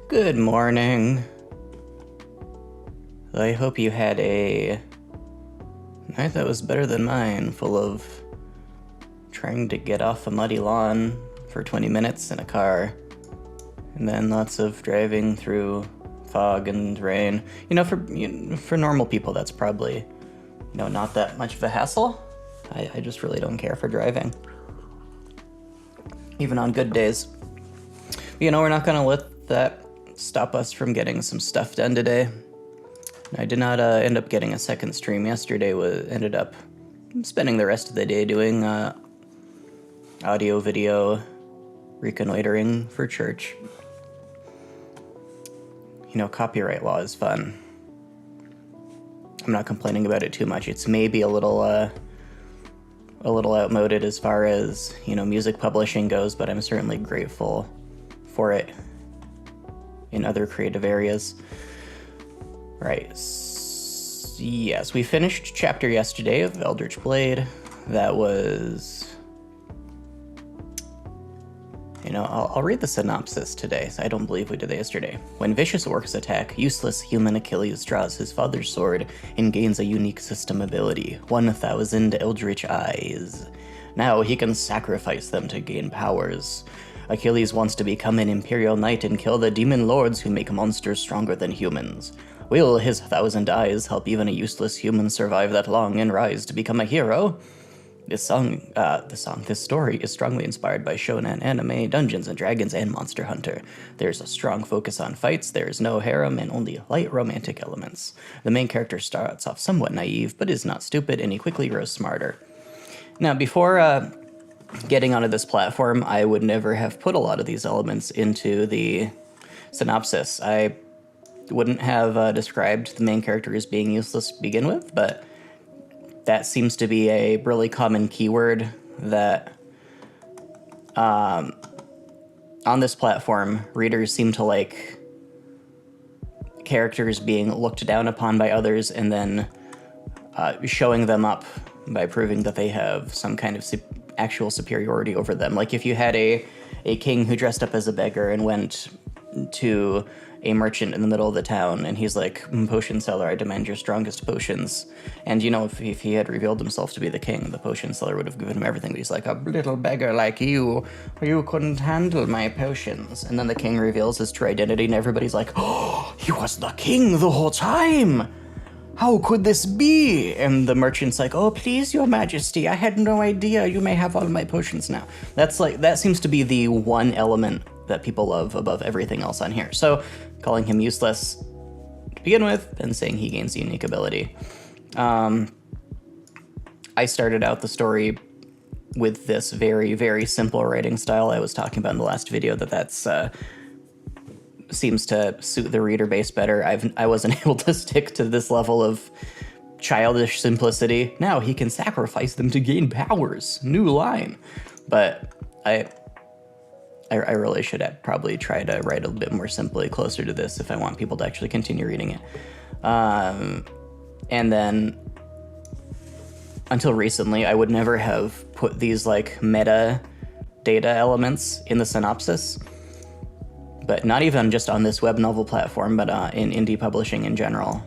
Good morning. I hope you had a night that was better than mine, full of trying to get off a muddy lawn for 20 minutes in a car, and then lots of driving through fog and rain. For normal people, that's probably, not that much of a hassle. I just really don't care for driving, even on good days. We're not gonna let that stop us from getting some stuff done today. I did not end up getting a second stream yesterday. Ended up spending the rest of the day doing audio video reconnoitering for church. Copyright law is fun. I'm not complaining about it too much. It's maybe a little outmoded as far as music publishing goes, but I'm certainly grateful for it in other creative areas. Right. Yes, we finished chapter yesterday of Eldritch Blade. That was... I'll read the synopsis today. I don't believe we did that yesterday. When vicious orcs attack, useless human Achilles draws his father's sword and gains a unique system ability, 1,000 Eldritch Eyes. Now he can sacrifice them to gain powers. Achilles wants to become an Imperial Knight and kill the demon lords who make monsters stronger than humans. Will his 1,000 eyes help even a useless human survive that long and rise to become a hero? This story is strongly inspired by shonen anime, Dungeons & Dragons, and Monster Hunter. There's a strong focus on fights, there's no harem, and only light romantic elements. The main character starts off somewhat naive, but is not stupid, and he quickly grows smarter. Now, before getting onto this platform, I would never have put a lot of these elements into the synopsis. I wouldn't have described the main character as being useless to begin with, but that seems to be a really common keyword that on this platform, readers seem to like characters being looked down upon by others and then showing them up by proving that they have some kind of actual superiority over them. Like if you had a king who dressed up as a beggar and went to a merchant in the middle of the town, and he's like, potion seller, I demand your strongest potions. And if he had revealed himself to be the king, the potion seller would have given him everything, but he's like, a little beggar like you couldn't handle my potions. And then the king reveals his true identity, and everybody's like, oh, he was the king the whole time! How could this be? And the merchant's like, oh, please, your majesty, I had no idea. You may have all my potions now. That seems to be the one element that people love above everything else on here. So calling him useless to begin with and saying he gains a unique ability. I started out the story with this very, very simple writing style I was talking about in the last video, that's seems to suit the reader base better. I wasn't able to stick to this level of childish simplicity. Now he can sacrifice them to gain powers. New line. But I really should have probably try to write a bit more simply, closer to this, if I want people to actually continue reading it. And then, until recently, I would never have put these like meta data elements in the synopsis. But not even just on this web novel platform, but in indie publishing in general.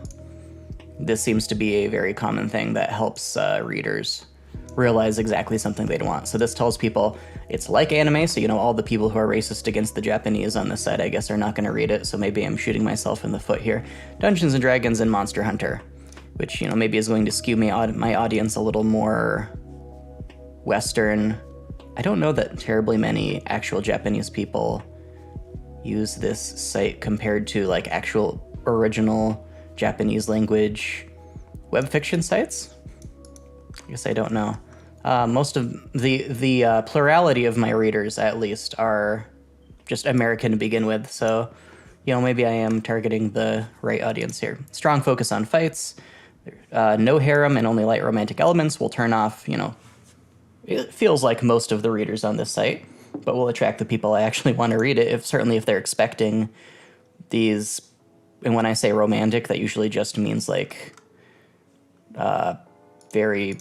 This seems to be a very common thing that helps readers realize exactly something they'd want. So this tells people it's like anime, so all the people who are racist against the Japanese on this side, I guess, are not going to read it, so maybe I'm shooting myself in the foot here. Dungeons & Dragons and Monster Hunter, which, maybe is going to skew my audience a little more Western. I don't know that terribly many actual Japanese people use this site compared to like actual original Japanese language web fiction sites. I guess I don't know. Most of the plurality of my readers, at least, are just American to begin with. So, maybe I am targeting the right audience here. Strong focus on fights, no harem and only light romantic elements will turn off, it feels like most of the readers on this site, but will attract the people I actually want to read it, certainly if they're expecting these. And when I say romantic, that usually just means like very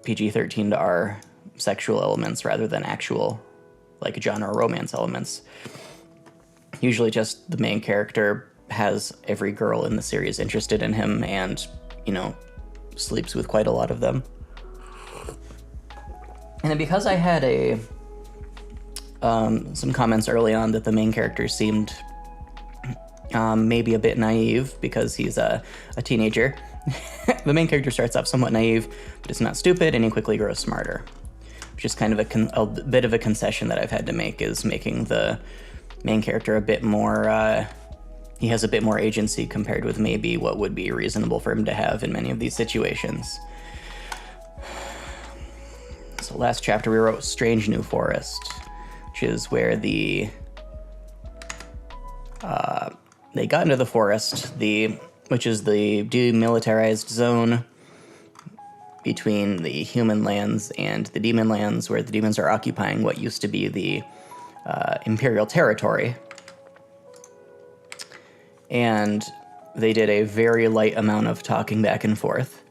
PG-13 to R sexual elements rather than actual like genre romance elements. usually just the main character has every girl in the series interested in him and, sleeps with quite a lot of them. And then because I had some comments early on that the main character seemed maybe a bit naive because he's a teenager. The main character starts off somewhat naive, but is not stupid, and he quickly grows smarter. Which is kind of a bit of a concession that I've had to make, is making the main character a bit more, he has a bit more agency compared with maybe what would be reasonable for him to have in many of these situations. So last chapter we wrote Strange New Forest, which is where they got into the forest, which is the demilitarized zone between the human lands and the demon lands, where the demons are occupying what used to be the imperial territory. And they did a very light amount of talking back and forth.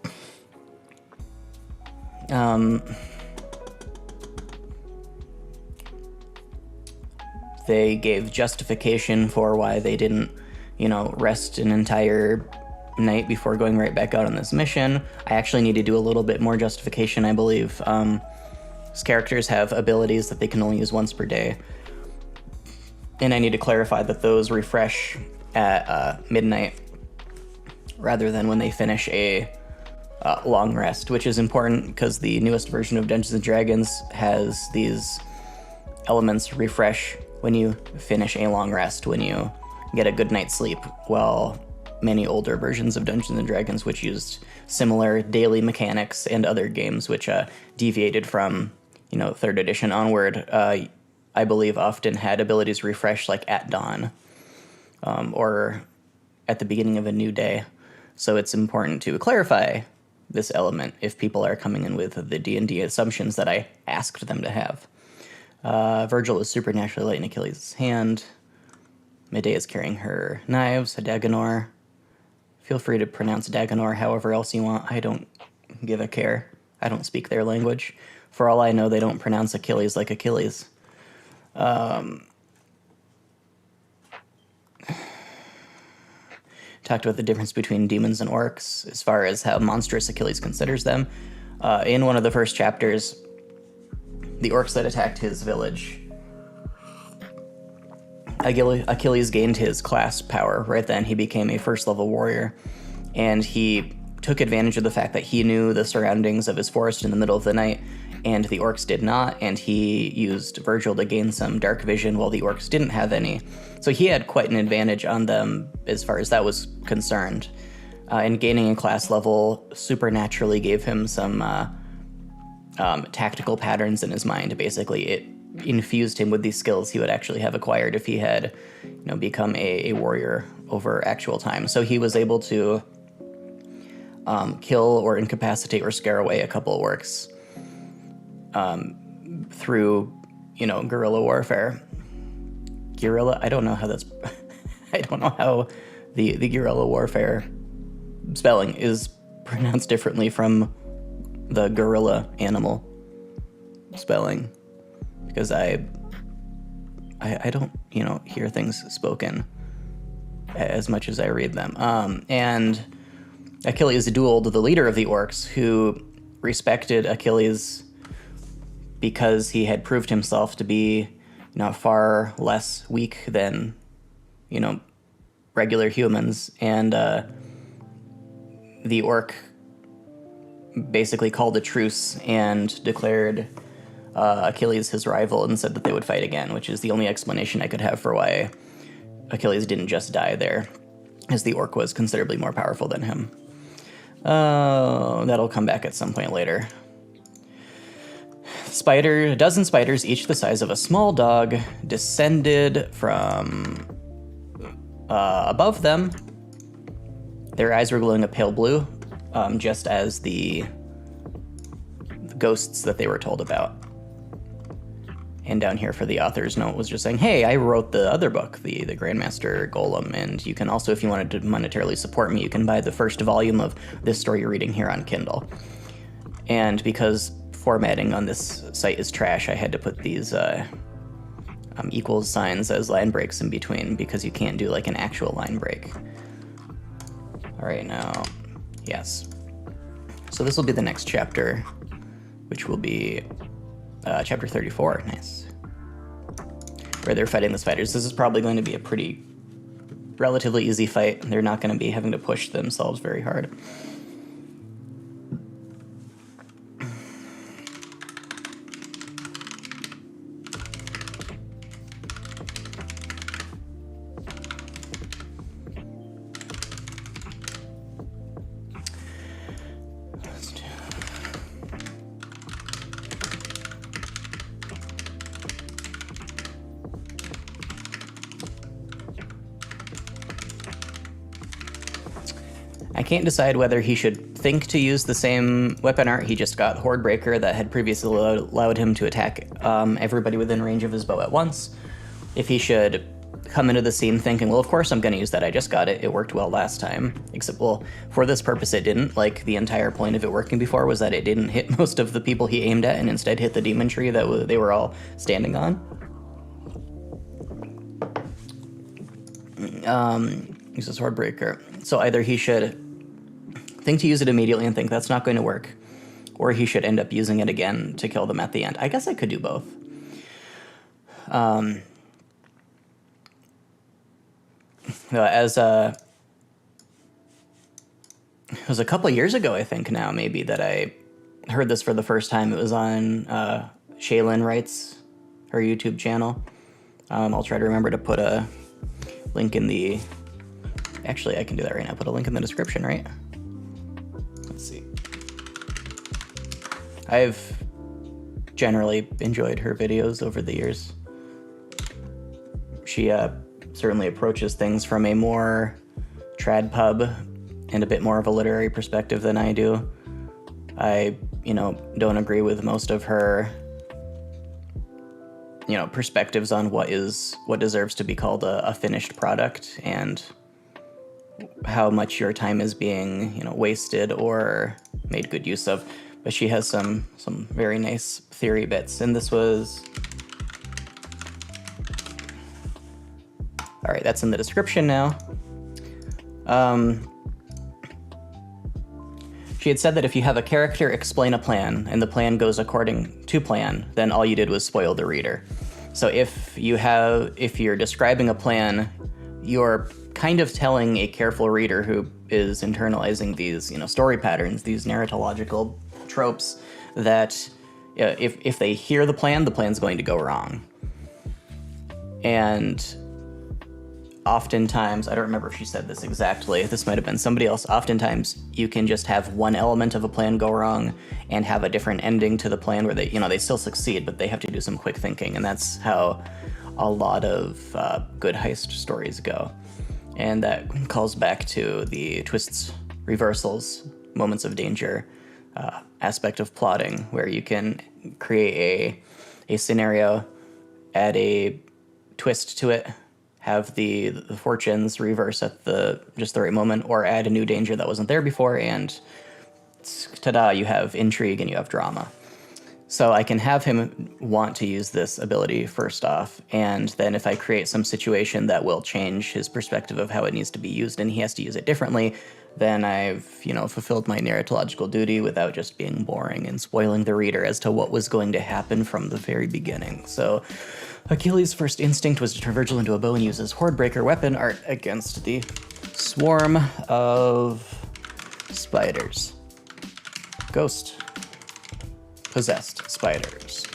They gave justification for why they didn't, rest an entire night before going right back out on this mission. I actually need to do a little bit more justification, I believe. These characters have abilities that they can only use once per day. And I need to clarify that those refresh at midnight rather than when they finish a long rest, which is important because the newest version of Dungeons & Dragons has these elements refresh when you finish a long rest, when you get a good night's sleep, while many older versions of Dungeons & Dragons, which used similar daily mechanics, and other games which deviated from, 3rd edition onward, I believe often had abilities refresh like at dawn or at the beginning of a new day. So it's important to clarify this element if people are coming in with the D&D assumptions that I asked them to have. Virgil is supernaturally light in Achilles' hand. Medea is carrying her knives. Daganor. Feel free to pronounce Daganor however else you want. I don't give a care. I don't speak their language. For all I know, they don't pronounce Achilles like Achilles. Talked about the difference between demons and orcs as far as how monstrous Achilles considers them. In one of the first chapters, the orcs that attacked his village, Achilles gained his class power. Right then, he became a first-level warrior, and he took advantage of the fact that he knew the surroundings of his forest in the middle of the night, and the orcs did not, and he used Virgil to gain some dark vision while the orcs didn't have any. So he had quite an advantage on them as far as that was concerned. And gaining a class level supernaturally gave him some tactical patterns in his mind. Basically, it infused him with these skills he would actually have acquired if he had, become a warrior over actual time. So he was able to kill or incapacitate or scare away a couple of orcs through, guerrilla warfare. Guerrilla? I don't know how that's... I don't know how the guerrilla warfare spelling is pronounced differently from the gorilla animal spelling, because I don't, hear things spoken as much as I read them. And Achilles dueled the leader of the orcs, who respected Achilles because he had proved himself to be, far less weak than, regular humans. And the orc basically called a truce and declared Achilles his rival and said that they would fight again, which is the only explanation I could have for why Achilles didn't just die there, as the orc was considerably more powerful than him. That'll come back at some point later. A dozen spiders, each the size of a small dog, descended from above them. Their eyes were glowing a pale blue, just as the ghosts that they were told about. And down here for the author's note was just saying, hey, I wrote the other book, the Grandmaster Golem, and you can also, if you wanted to monetarily support me, you can buy the first volume of this story you're reading here on Kindle. And because formatting on this site is trash, I had to put these equals signs as line breaks in between, because you can't do like an actual line break. All right, now, yes. So this will be the next chapter, which will be chapter 34, nice. Where they're fighting the spiders. This is probably going to be a pretty relatively easy fight. They're not going to be having to push themselves very hard. I can't decide whether he should think to use the same weapon art he just got, Horde Breaker, that had previously allowed him to attack everybody within range of his bow at once. If he should come into the scene thinking, well, of course I'm going to use that, I just got it, it worked well last time. Except, well, for this purpose it didn't. Like, the entire point of it working before was that it didn't hit most of the people he aimed at and instead hit the demon tree that they were all standing on. Uses Horde Breaker. So either he should think to use it immediately and think that's not going to work, or he should end up using it again to kill them at the end. I guess I could do both. It was a couple years ago, I think now, maybe, that I heard this for the first time. It was on Shaylin Writes, her YouTube channel. I'll try to remember to put a link in the... Actually, I can do that right now. Put a link in the description, right? Let's see. I've generally enjoyed her videos over the years. She certainly approaches things from a more trad pub and a bit more of a literary perspective than I do. I, don't agree with most of her, perspectives on what deserves to be called a finished product, and how much your time is being, wasted or made good use of. But she has some very nice theory bits, and this was... All right, that's in the description now. She had said that if you have a character explain a plan, and the plan goes according to plan, then all you did was spoil the reader. So if you're describing a plan, you're kind of telling a careful reader who is internalizing these, story patterns, these narratological tropes, that if they hear the plan's going to go wrong. And oftentimes, I don't remember if she said this exactly, this might have been somebody else, oftentimes you can just have one element of a plan go wrong and have a different ending to the plan where they still succeed, but they have to do some quick thinking, and that's how a lot of good heist stories go. And that calls back to the twists, reversals, moments of danger aspect of plotting, where you can create a scenario, add a twist to it, have the fortunes reverse at just the right moment, or add a new danger that wasn't there before, and ta-da, you have intrigue and you have drama. So I can have him want to use this ability first off, and then if I create some situation that will change his perspective of how it needs to be used and he has to use it differently, then I've, fulfilled my narratological duty without just being boring and spoiling the reader as to what was going to happen from the very beginning. So Achilles' first instinct was to turn Virgil into a bow and use his Horde Breaker weapon art against the swarm of spiders. Ghost. Possessed spiders.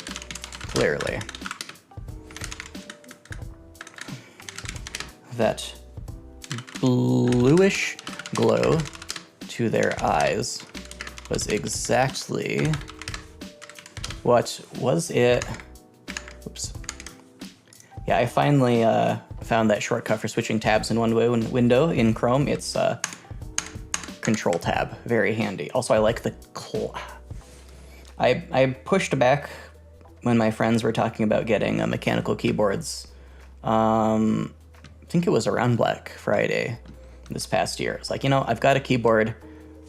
Clearly. That bluish glow to their eyes was exactly what was it? Oops. Yeah, I finally found that shortcut for switching tabs in one window in Chrome. It's Control Tab. Very handy. Also, I like the I pushed back when my friends were talking about getting mechanical keyboards. I think it was around Black Friday this past year. It's like, I've got a keyboard.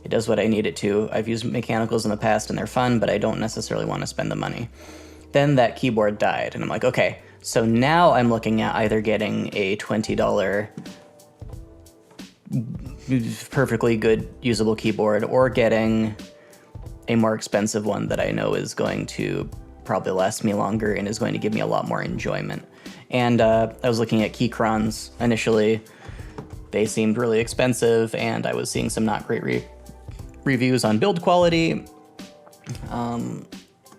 It does what I need it to. I've used mechanicals in the past and they're fun, but I don't necessarily want to spend the money. Then that keyboard died, and I'm like, okay, So now I'm looking at either getting a $20 perfectly good usable keyboard or getting a more expensive one that I know is going to probably last me longer and is going to give me a lot more enjoyment. And I was looking at Keychron's initially. They seemed really expensive, and I was seeing some not great reviews on build quality,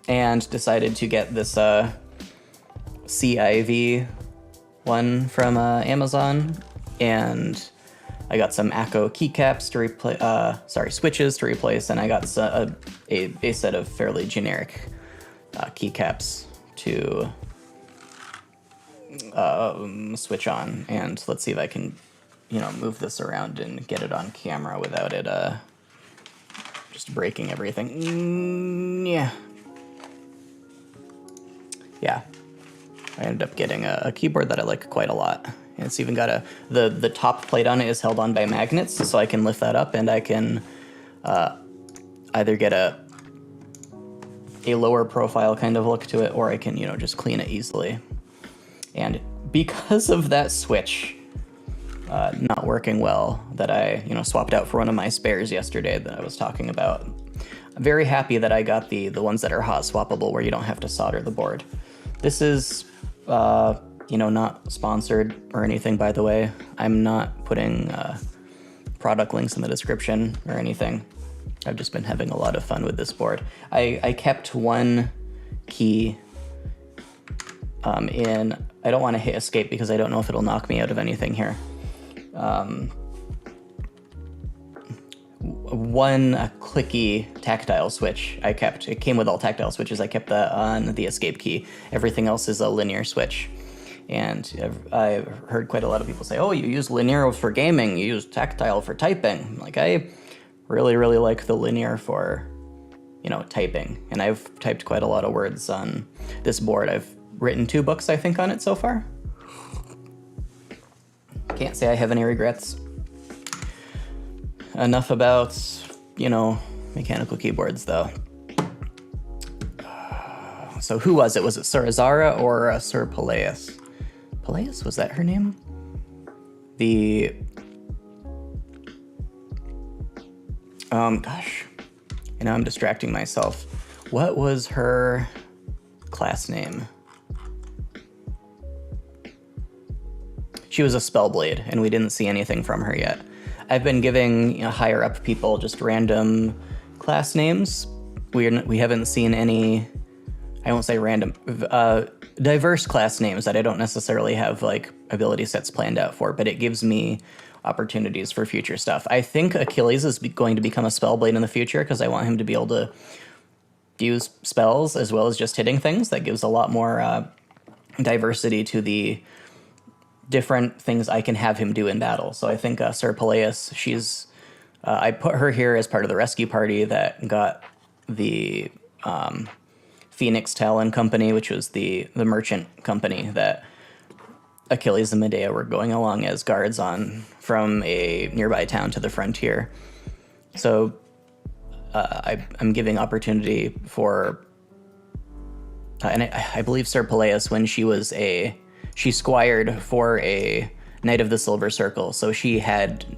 and decided to get this CIV one from Amazon, and I got some ACO keycaps to replace, switches to replace, and I got a set of fairly generic keycaps to switch on. And let's see if I can, move this around and get it on camera without it just breaking everything. Yeah. I ended up getting a keyboard that I like quite a lot. And it's even got the top plate on it is held on by magnets, so I can lift that up and I can either get a lower profile kind of look to it, or I can, just clean it easily. And because of that switch not working well that I, swapped out for one of my spares yesterday that I was talking about, I'm very happy that I got the ones that are hot swappable where you don't have to solder the board. This is, not sponsored or anything, by the way. I'm not putting product links in the description or anything. I've just been having a lot of fun with this board. I kept one key in. I don't want to hit escape because I don't know if it'll knock me out of anything here. One clicky tactile switch I kept. It came with all tactile switches. I kept that on the escape key. Everything else is a linear switch. And I've heard quite a lot of people say, oh, you use linear for gaming, you use tactile for typing. Like, I really, really like the linear for, typing. And I've typed quite a lot of words on this board. I've written 2 books, I think, on it so far. Can't say I have any regrets. Enough about, mechanical keyboards, though. So who was it? Was it Sir Azara or Sir Peleus? Peleus? Was that her name? Gosh. I'm distracting myself. What was her class name? She was a Spellblade, and we didn't see anything from her yet. I've been giving higher up people just random class names. We haven't seen any, I won't say random, diverse class names that I don't necessarily have like ability sets planned out for, but it gives me opportunities for future stuff. I think Achilles is going to become a Spellblade in the future because I want him to be able to use spells as well as just hitting things. That gives a lot more diversity to the different things I can have him do in battle. So I think Sir Peleus, she's, I put her here as part of the rescue party that got the Phoenix Talon Company, which was the merchant company that Achilles and Medea were going along as guards on from a nearby town to the frontier. So I'm giving opportunity for, and I believe Sir Peleus, when she was she squired for a Knight of the Silver Circle, so she had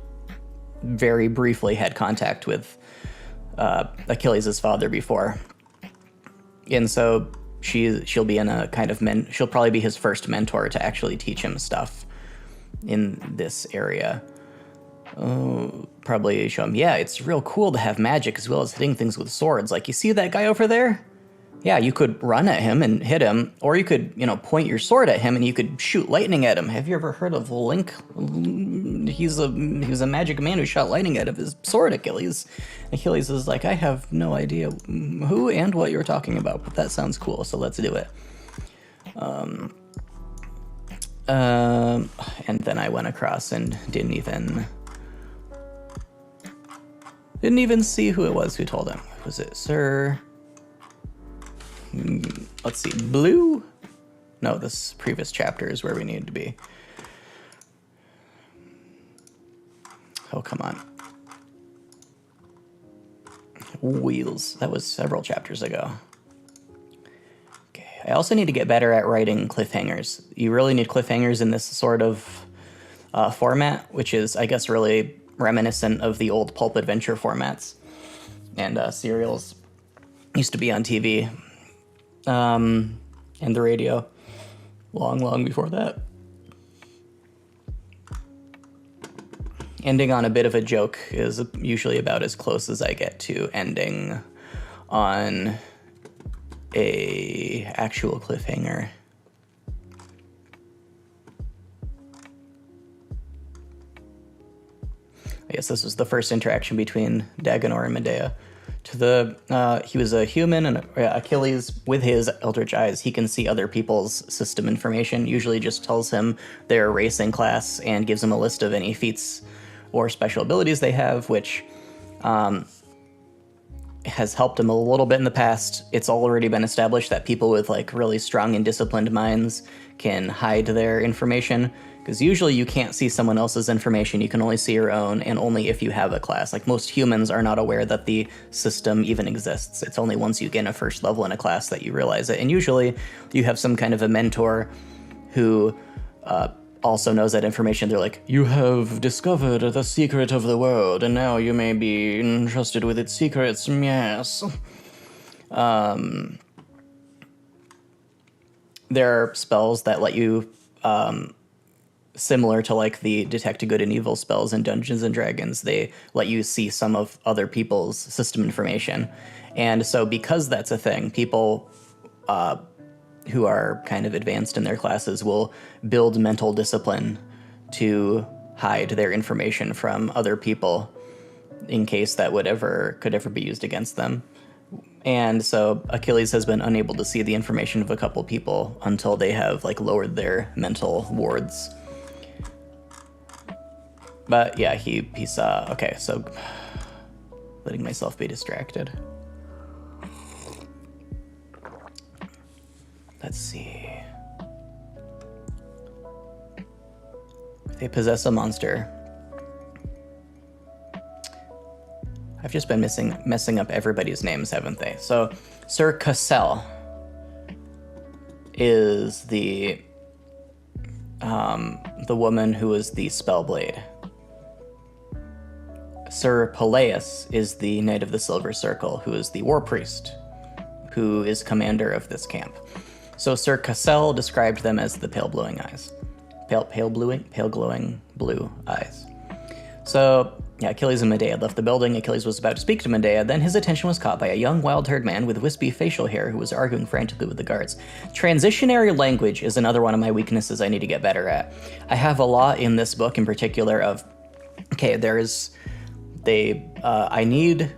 very briefly had contact with Achilles' father before. And so she'll be in a kind of she'll probably be his first mentor to actually teach him stuff in this area. Probably show him, yeah, it's real cool to have magic as well as hitting things with swords. Like, you see that guy over there? Yeah, you could run at him and hit him, or you could, point your sword at him and you could shoot lightning at him. Have you ever heard of Link? He's a magic man who shot lightning out of his sword, Achilles. Achilles is like, I have no idea who and what you're talking about, but that sounds cool, so let's do it. And then I went across and didn't even see who it was who told him. Was it Sir? Let's see, Blue? No, this previous chapter is where we need to be. Oh, come on. Wheels. That was several chapters ago. Okay, I also need to get better at writing cliffhangers. You really need cliffhangers in this sort of format, which is, I guess, really reminiscent of the old pulp adventure formats and serials used to be on TV and the radio long before that. Ending on a bit of a joke is usually about as close as I get to ending on a actual cliffhanger. I guess this was the first interaction between Daganor and Medea. He was a human, and Achilles, with his eldritch eyes, he can see other people's system information. Usually just tells him their race and class and gives him a list of any feats or special abilities they have, which has helped him a little bit in the past. It's already been established that people with like really strong and disciplined minds can hide their information, because usually you can't see someone else's information. You can only see your own, and only if you have a class. Like, most humans are not aware that the system even exists. It's only once you gain a first level in a class that you realize it. And usually you have some kind of a mentor who also knows that information. They're like, you have discovered the secret of the world, and now you may be entrusted with its secrets. Yes. There are spells that let you, similar to like the detect good and evil spells in Dungeons and Dragons, they let you see some of other people's system information. And so because that's a thing, people who are kind of advanced in their classes will build mental discipline to hide their information from other people in case that could ever be used against them. And so Achilles has been unable to see the information of a couple people until they have like lowered their mental wards. But yeah, he saw, okay, so letting myself be distracted. Let's see. They possess a monster. I've just been messing up everybody's names, haven't they? So, Sir Cassel is the woman who is the Spellblade. Sir Peleus is the Knight of the Silver Circle, who is the War Priest, who is commander of this camp. So Sir Cassel described them as the pale glowing blue eyes. So yeah, Achilles and Medea left the building. Achilles was about to speak to Medea, then his attention was caught by a young wild-haired man with wispy facial hair who was arguing frantically with the guards. Transitionary language is another one of my weaknesses I need to get better at. I have a lot in this book in particular of, okay, I need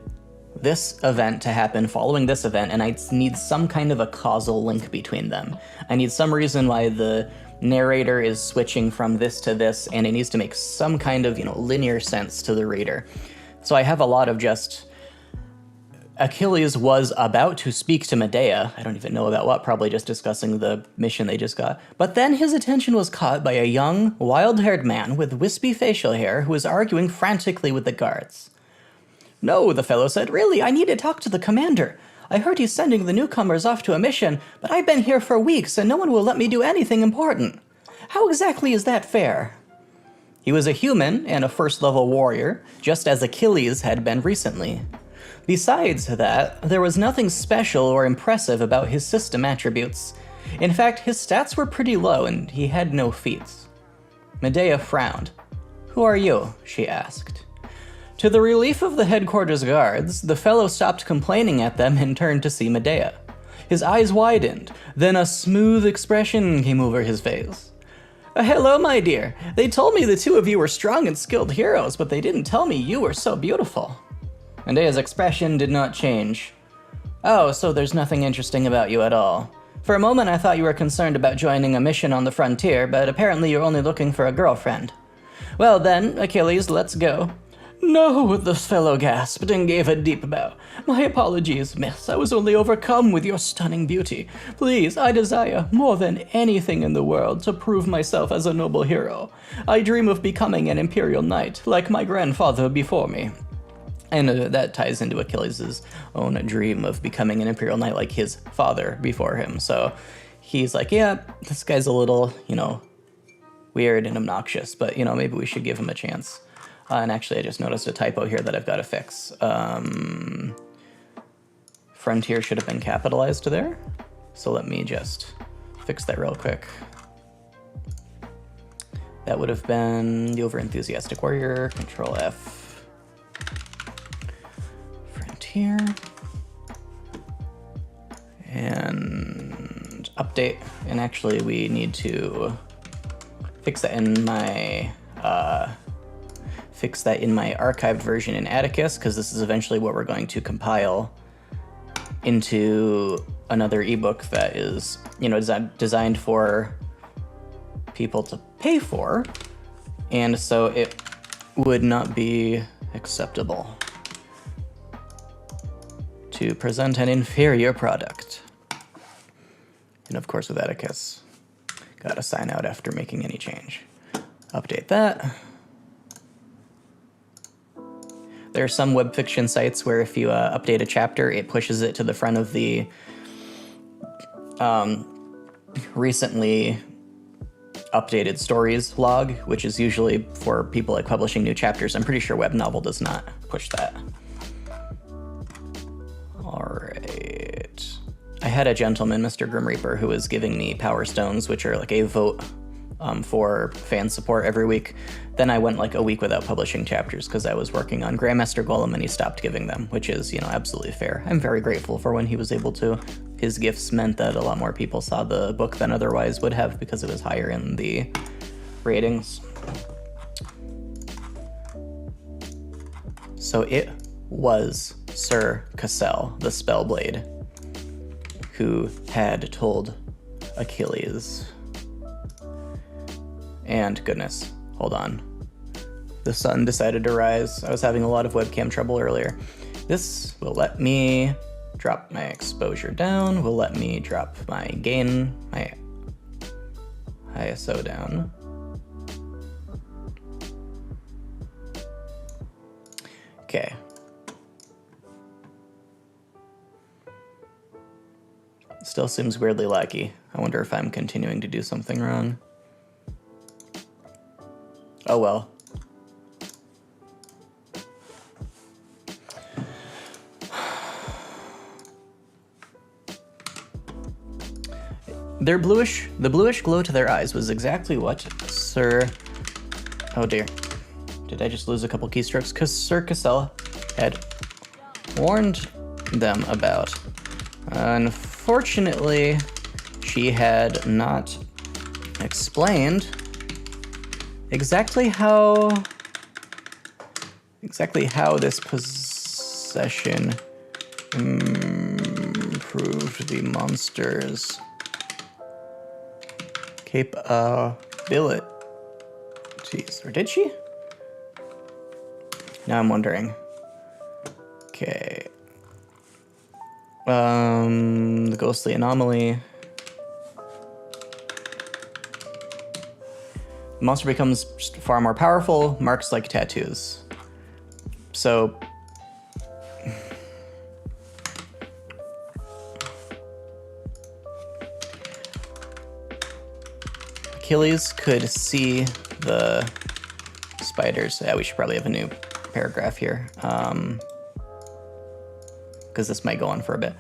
this event to happen following this event, and I need some kind of a causal link between them. I need some reason why the narrator is switching from this to this, and it needs to make some kind of, linear sense to the reader. So I have a lot of just, Achilles was about to speak to Medea, I don't even know about what, probably just discussing the mission they just got, but then his attention was caught by a young, wild-haired man with wispy facial hair who was arguing frantically with the guards. No, the fellow said, really, I need to talk to the commander. I heard he's sending the newcomers off to a mission, but I've been here for weeks and no one will let me do anything important. How exactly is that fair? He was a human and a first-level warrior, just as Achilles had been recently. Besides that, there was nothing special or impressive about his system attributes. In fact, his stats were pretty low and he had no feats. Medea frowned. Who are you? She asked. To the relief of the headquarters guards, the fellow stopped complaining at them and turned to see Medea. His eyes widened, then a smooth expression came over his face. Hello, my dear. They told me the two of you were strong and skilled heroes, but they didn't tell me you were so beautiful. Medea's expression did not change. Oh, so there's nothing interesting about you at all. For a moment I thought you were concerned about joining a mission on the frontier, but apparently you're only looking for a girlfriend. Well then, Achilles, let's go. No, the fellow gasped and gave a deep bow. My apologies, miss. I was only overcome with your stunning beauty. Please, I desire, more than anything in the world, to prove myself as a noble hero. I dream of becoming an imperial knight, like my grandfather before me. And that ties into Achilles' own dream of becoming an Imperial Knight like his father before him. So he's like, yeah, this guy's a little, weird and obnoxious, but, maybe we should give him a chance. And actually, I just noticed a typo here that I've got to fix. Frontier should have been capitalized there. So let me just fix that real quick. That would have been the Overenthusiastic Warrior, Control F. Frontier. And update. And actually, we need to fix that in my archived version in Atticus, because this is eventually what we're going to compile into another ebook that is, designed for people to pay for, and so it would not be acceptable to present an inferior product. And of course with Atticus, gotta sign out after making any change. Update that. There are some web fiction sites where if you update a chapter, it pushes it to the front of the recently updated stories log, which is usually for people like publishing new chapters. I'm pretty sure webnovel does not push that. All right. I had a gentleman, Mr. Grim Reaper, who was giving me Power Stones, which are like a vote for fan support every week. Then I went like a week without publishing chapters because I was working on Grandmaster Golem and he stopped giving them, which is, absolutely fair. I'm very grateful for when he was able to. His gifts meant that a lot more people saw the book than otherwise would have because it was higher in the ratings. So it was Sir Cassell, the Spellblade, who had told Achilles. And goodness, hold on. The sun decided to rise. I was having a lot of webcam trouble earlier. This will let me drop my exposure down, will let me drop my gain, my ISO down. Okay. Still seems weirdly laggy. I wonder if I'm continuing to do something wrong. Oh well. The bluish glow to their eyes was exactly what Sir... Oh dear. Did I just lose a couple keystrokes? Because Sir Cassell had warned them about. Unfortunately, she had not explained exactly how this possession improved the monster's capabilities. Or did she? Now I'm wondering. Okay. The ghostly anomaly. The monster becomes far more powerful, marks like tattoos. So Achilles could see the spiders. Yeah, we should probably have a new paragraph here. Because this might go on for a bit.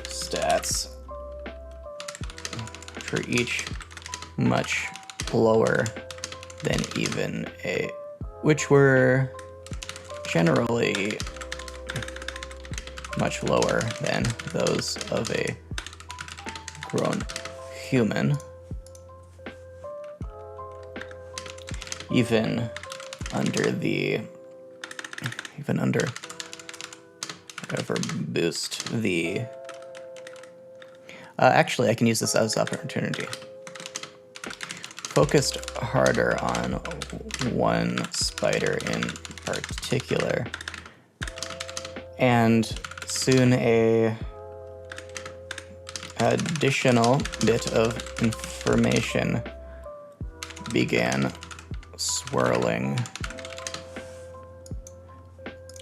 Stats for each much lower than even a, which were generally much lower than those of a grown human. Even under whatever boost the, actually I can use this as opportunity. Focused harder on one spider in particular, and soon a additional bit of information began swirling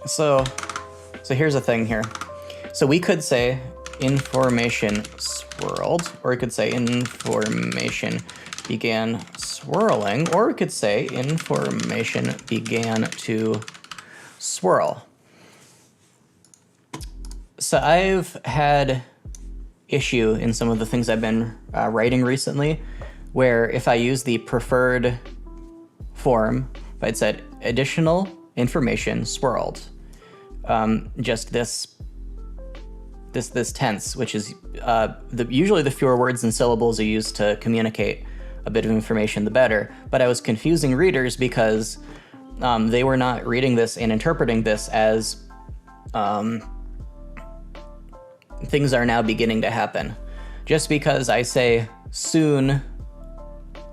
So here's the thing here. So we could say information swirled, or we could say information began swirling, or we could say information began to swirl. So I've had issue in some of the things I've been writing recently, where if I use the preferred form, if I'd said additional information swirled, just this tense, which is usually the fewer words and syllables you use to communicate a bit of information, the better. But I was confusing readers because they were not reading this and interpreting this as things are now beginning to happen. Just because I say soon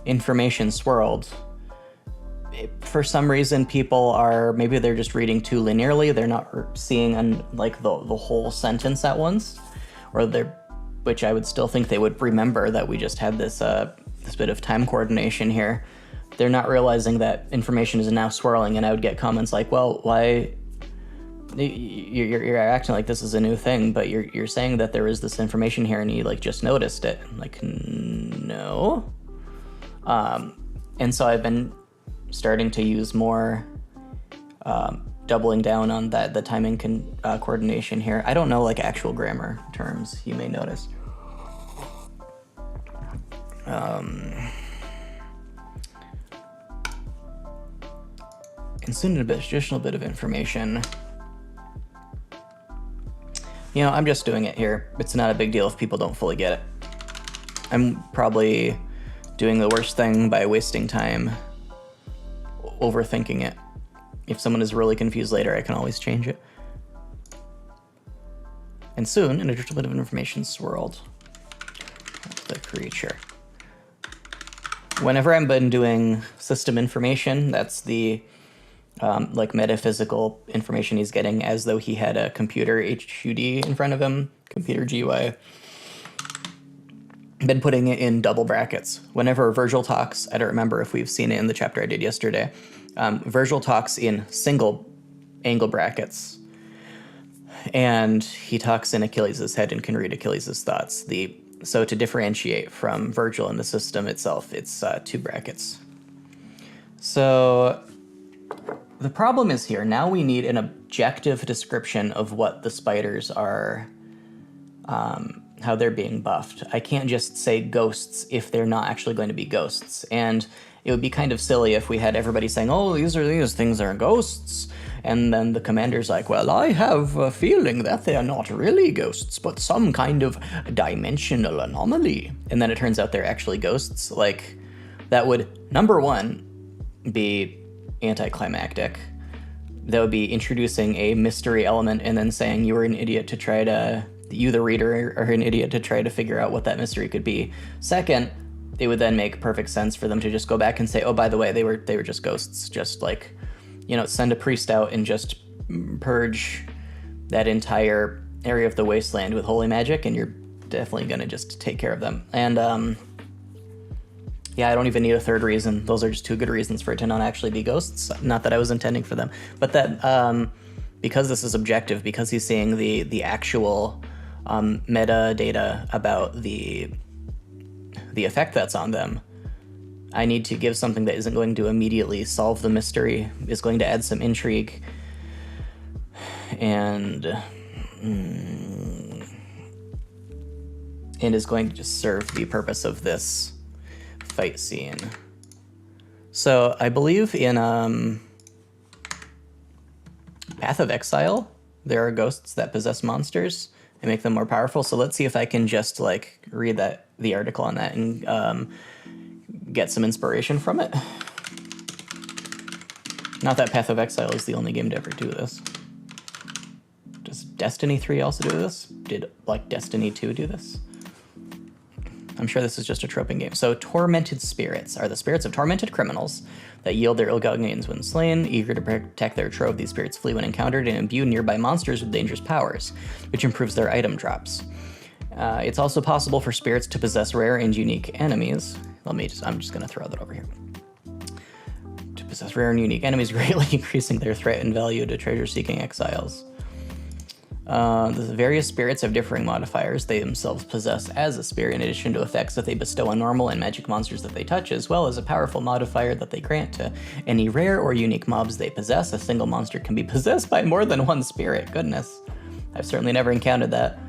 information swirled, for some reason people are, maybe they're just reading too linearly, they're not seeing like the whole sentence at once, or which I would still think they would remember that we just had this bit of time coordination here. They're not realizing that information is now swirling, and I would get comments like, well, why you're acting like this is a new thing, but you're saying that there is this information here and you like just noticed it. Like, no. And so I've been starting to use more doubling down on the timing coordination here. I don't know like actual grammar terms, you may notice. And soon an additional bit of information. You know, I'm just doing it here. It's not a big deal if people don't fully get it. I'm probably doing the worst thing by wasting time overthinking it. If someone is really confused later, I can always change it. And soon, an additional bit of information swirled. The creature. Whenever I've been doing system information, that's the like metaphysical information he's getting as though he had a computer HUD in front of him, computer GUI. Been putting it in double brackets. Whenever Virgil talks, I don't remember if we've seen it in the chapter I did yesterday, Virgil talks in single angle brackets. And he talks in Achilles' head and can read Achilles' thoughts. So to differentiate from Virgil in the system itself, it's 2 brackets. So the problem is here, now we need an objective description of what the spiders are, how they're being buffed. I can't just say ghosts if they're not actually going to be ghosts. And it would be kind of silly if we had everybody saying, oh, these things are ghosts. And then the commander's like, well, I have a feeling that they are not really ghosts, but some kind of dimensional anomaly. And then it turns out they're actually ghosts. Like, that would, number one, be anticlimactic. That would be introducing a mystery element and then saying you were an idiot to try to, you the reader are an idiot to try to figure out what that mystery could be. Second, it would then make perfect sense for them to just go back and say, oh, by the way, they were just ghosts. Just like, you know, send a priest out and just purge that entire area of the wasteland with holy magic, and you're definitely gonna just take care of them. And yeah, I don't even need a third reason. Those are just 2 good reasons for it to not actually be ghosts. Not that I was intending for them, but that because this is objective, because he's seeing the actual metadata about the effect that's on them, I need to give something that isn't going to immediately solve the mystery, is going to add some intrigue, and is going to just serve the purpose of this fight scene. So I believe in Path of Exile, there are ghosts that possess monsters and make them more powerful. So let's see if I can just like read the article on that and get some inspiration from it. Not that Path of Exile is the only game to ever do this. Does Destiny 3 also do this? Did like Destiny 2 do this? I'm sure this is just a troping game. So Tormented Spirits are the spirits of tormented criminals that yield their ill-gotten gains when slain. Eager to protect their trove, these spirits flee when encountered and imbue nearby monsters with dangerous powers, which improves their item drops. It's also possible for spirits to possess rare and unique enemies. I'm just gonna throw that over here. To possess rare and unique enemies, greatly increasing their threat and value to treasure-seeking exiles. The various spirits have differing modifiers they themselves possess as a spirit, in addition to effects that they bestow on normal and magic monsters that they touch, as well as a powerful modifier that they grant to any rare or unique mobs they possess. A single monster can be possessed by more than one spirit. Goodness. I've certainly never encountered that.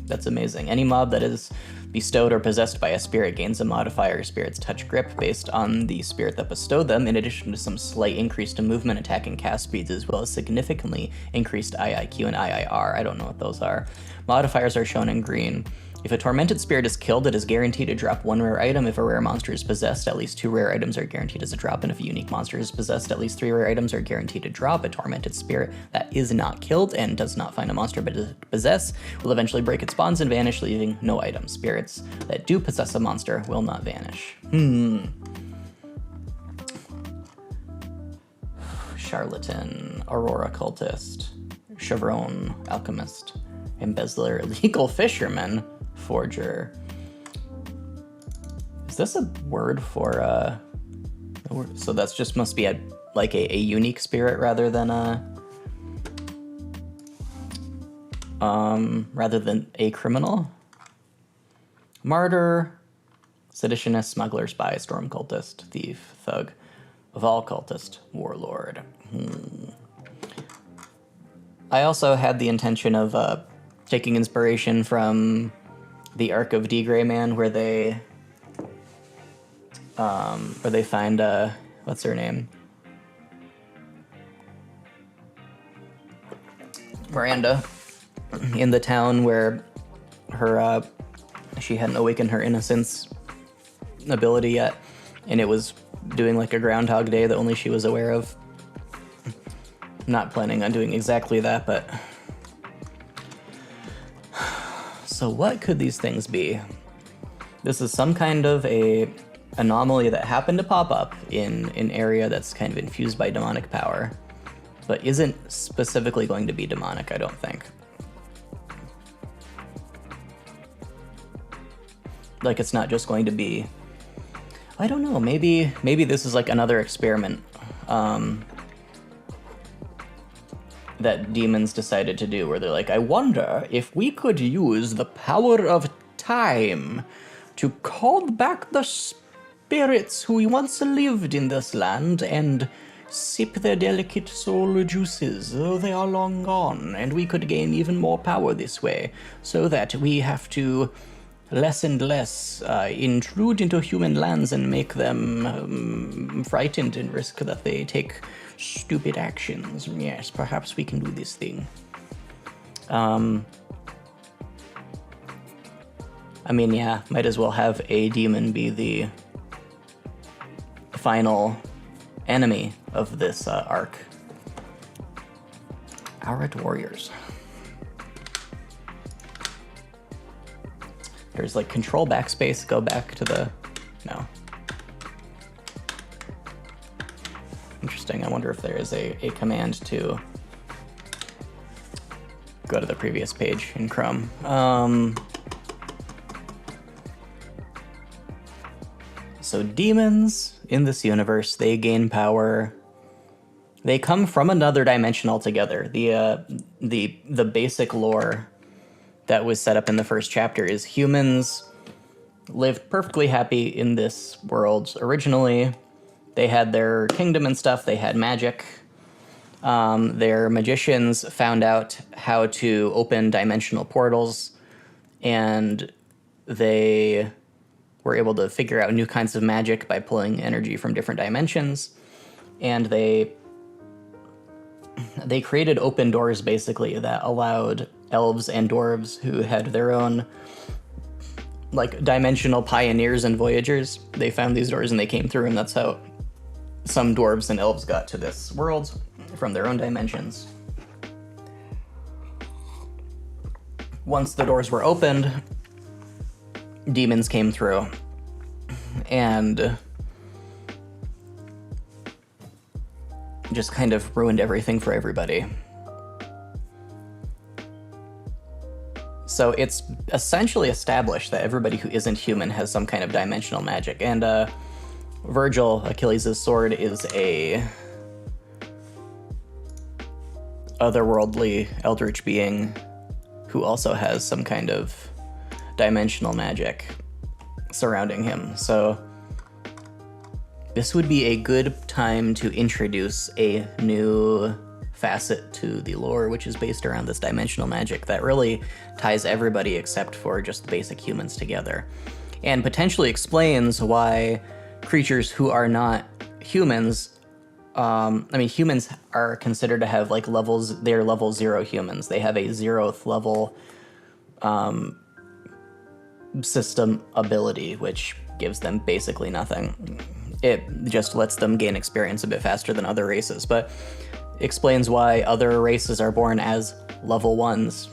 That's amazing. Any mob that is bestowed or possessed by a spirit gains a modifier, spirit's touch grip, based on the spirit that bestowed them, in addition to some slight increase to movement, attack, and cast speeds, as well as significantly increased IIQ and IIR. I don't know what those are. Modifiers are shown in green. If a tormented spirit is killed, it is guaranteed to drop one rare item. If a rare monster is possessed, at least 2 rare items are guaranteed as a drop, and if a unique monster is possessed, at least 3 rare items are guaranteed to drop. A tormented spirit that is not killed and does not find a monster to possess will eventually break its bonds and vanish, leaving no items. Spirits that do possess a monster will not vanish. Charlatan, Aurora Cultist, Chevron Alchemist, Embezzler, Illegal Fisherman, Forger. Is this a word for so that's just must be a unique spirit rather than a criminal? Martyr, seditionist, smuggler, spy, storm cultist, thief, thug, Vol cultist, warlord. I also had the intention of taking inspiration from the Arc of D. Gray Man, where they find what's her name? Miranda, in the town where her she hadn't awakened her innocence ability yet, and it was doing like a Groundhog Day that only she was aware of. Not planning on doing exactly that, but so what could these things be? This is some kind of a anomaly that happened to pop up in an area that's kind of infused by demonic power, but isn't specifically going to be demonic, I don't think. Like, it's not just going to be, I don't know, maybe this is like another experiment that demons decided to do, where they're like, I wonder if we could use the power of time to call back the spirits who once lived in this land and sip their delicate soul juices, though they are long gone, and we could gain even more power this way, so that we have to less and less intrude into human lands and make them frightened and risk that they take stupid actions. Yes, perhaps we can do this thing. I mean, yeah, might as well have a demon be the final enemy of this arc. Arid warriors. There's like control backspace, go back to the, no. Interesting, I wonder if there is a command to go to the previous page in Chrome. So demons in this universe, they gain power. They come from another dimension altogether. The basic lore that was set up in the first chapter is humans lived perfectly happy in this world originally. They had their kingdom and stuff. They had magic. Their magicians found out how to open dimensional portals, and they were able to figure out new kinds of magic by pulling energy from different dimensions. And they created open doors, basically, that allowed elves and dwarves who had their own like dimensional pioneers and voyagers. They found these doors and they came through, and that's how some dwarves and elves got to this world from their own dimensions. Once the doors were opened, demons came through and just kind of ruined everything for everybody. So it's essentially established that everybody who isn't human has some kind of dimensional magic, and Virgil, Achilles' sword, is a otherworldly eldritch being who also has some kind of dimensional magic surrounding him. So this would be a good time to introduce a new facet to the lore, which is based around this dimensional magic that really ties everybody except for just basic humans together, and potentially explains why creatures who are not humans, humans are considered to have like levels. They're level 0 humans. They have a 0th level system ability, which gives them basically nothing. It just lets them gain experience a bit faster than other races, but explains why other races are born as level 1s,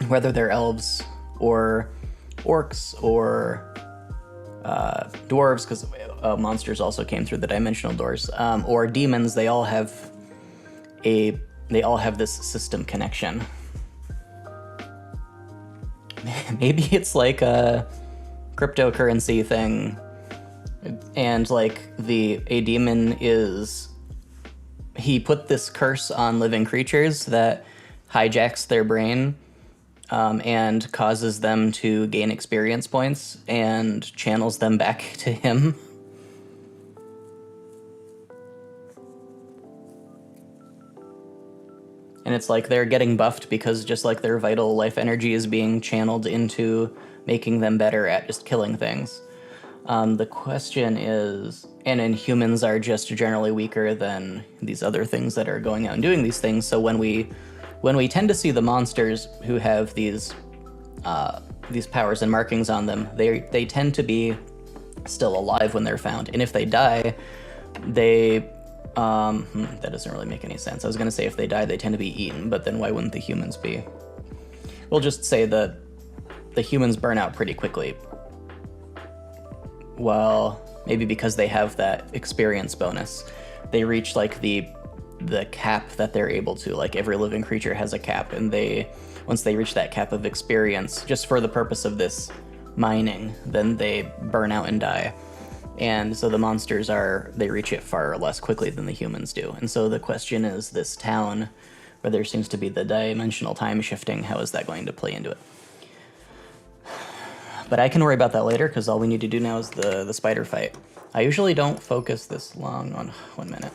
whether they're elves or orcs or dwarves, because monsters also came through the dimensional doors, or demons. They all have this system connection. Maybe it's like a cryptocurrency thing, and like a demon he put this curse on living creatures that hijacks their brain, and causes them to gain experience points and channels them back to him. And it's like they're getting buffed because just like their vital life energy is being channeled into making them better at just killing things. The question is, and humans are just generally weaker than these other things that are going out and doing these things. So when we tend to see the monsters who have these powers and markings on them, they tend to be still alive when they're found. And if they die, that doesn't really make any sense. I was going to say if they die, they tend to be eaten, but then why wouldn't the humans be? We'll just say that the humans burn out pretty quickly. Well, maybe because they have that experience bonus. They reach like the cap that they're able to. Like every living creature has a cap, and once they reach that cap of experience, just for the purpose of this mining, then they burn out and die. And so the monsters they reach it far less quickly than the humans do. And so the question is, this town, where there seems to be the dimensional time shifting, how is that going to play into it? But I can worry about that later, because all we need to do now is the spider fight. I usually don't focus this long on 1 minute.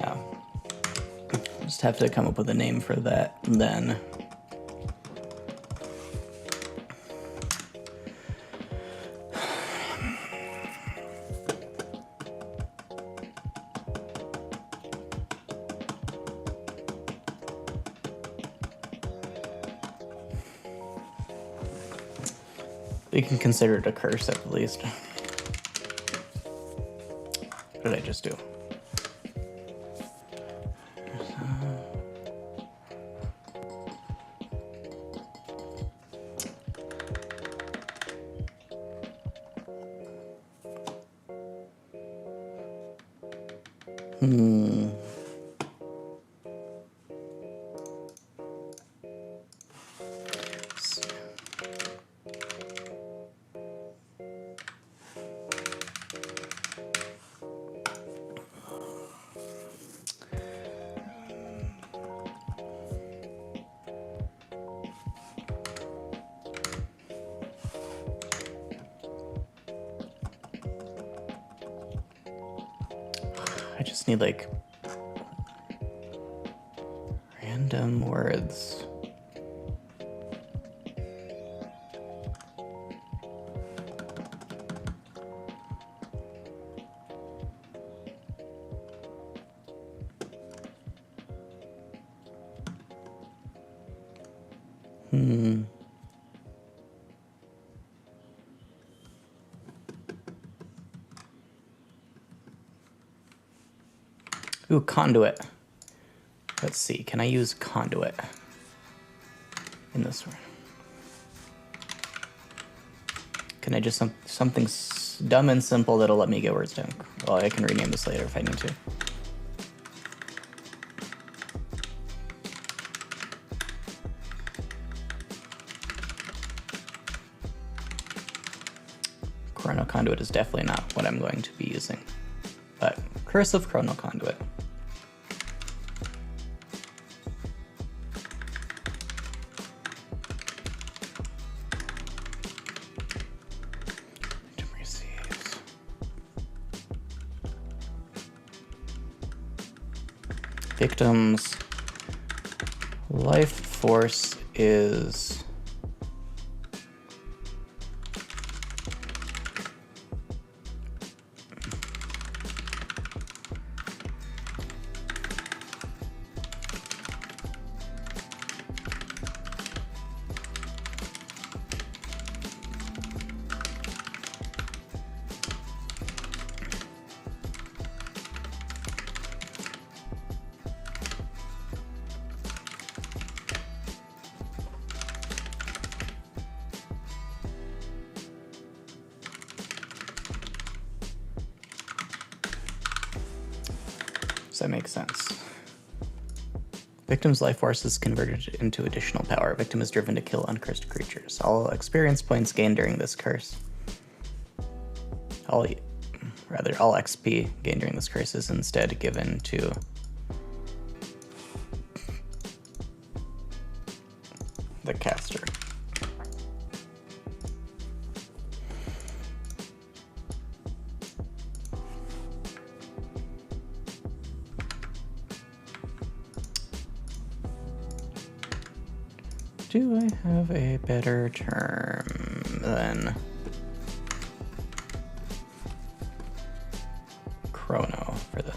Yeah. Just have to come up with a name for that then. We can consider it a curse at least. What did I just do? I just need like random words. Ooh, conduit. Let's see, can I use conduit in this one? Can I just something dumb and simple that'll let me get words down? Well, I can rename this later if I need to. Chronoconduit is definitely not what I'm going to be using, but cursive chronoconduit. Victim's life force is Does that make sense? Victim's life force is converted into additional power. Victim is driven to kill uncursed creatures. All experience points gained during this curse. All XP gained during this curse is instead given to the caster. Do I have a better term than chrono for this?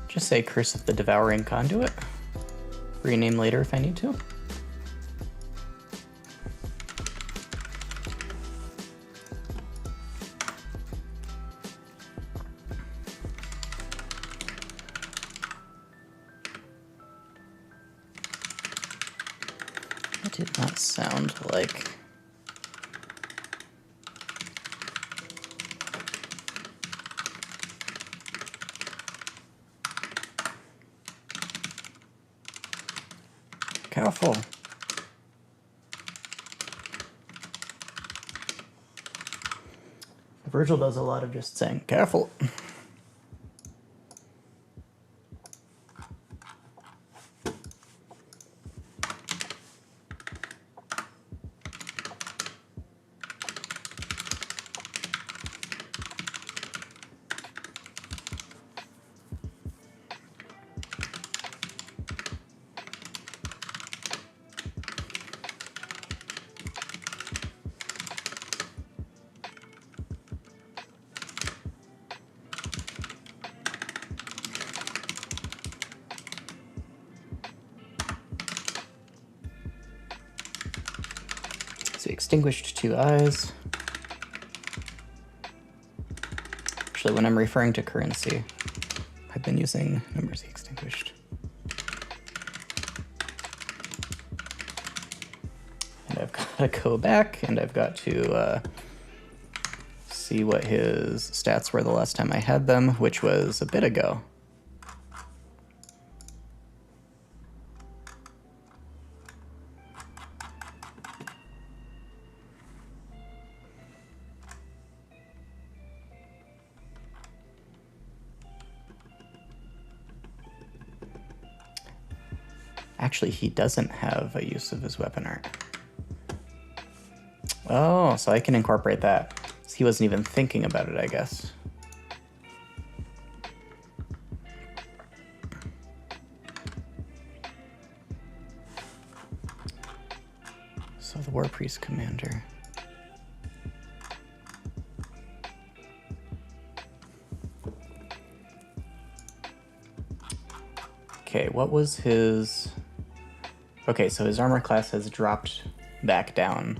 Just say Curse of the Devouring Conduit. Rename later if I need to. That did not sound like... Careful. Virgil does a lot of just saying, careful. So extinguished 2 eyes. Actually, when I'm referring to currency, I've been using numbers extinguished. And I've got to go back and I've got to see what his stats were the last time I had them, which was a bit ago. Actually, he doesn't have a use of his weapon art. Oh, so I can incorporate that. He wasn't even thinking about it, I guess. So the War Priest Commander. Okay, what was his... Okay, so his armor class has dropped back down.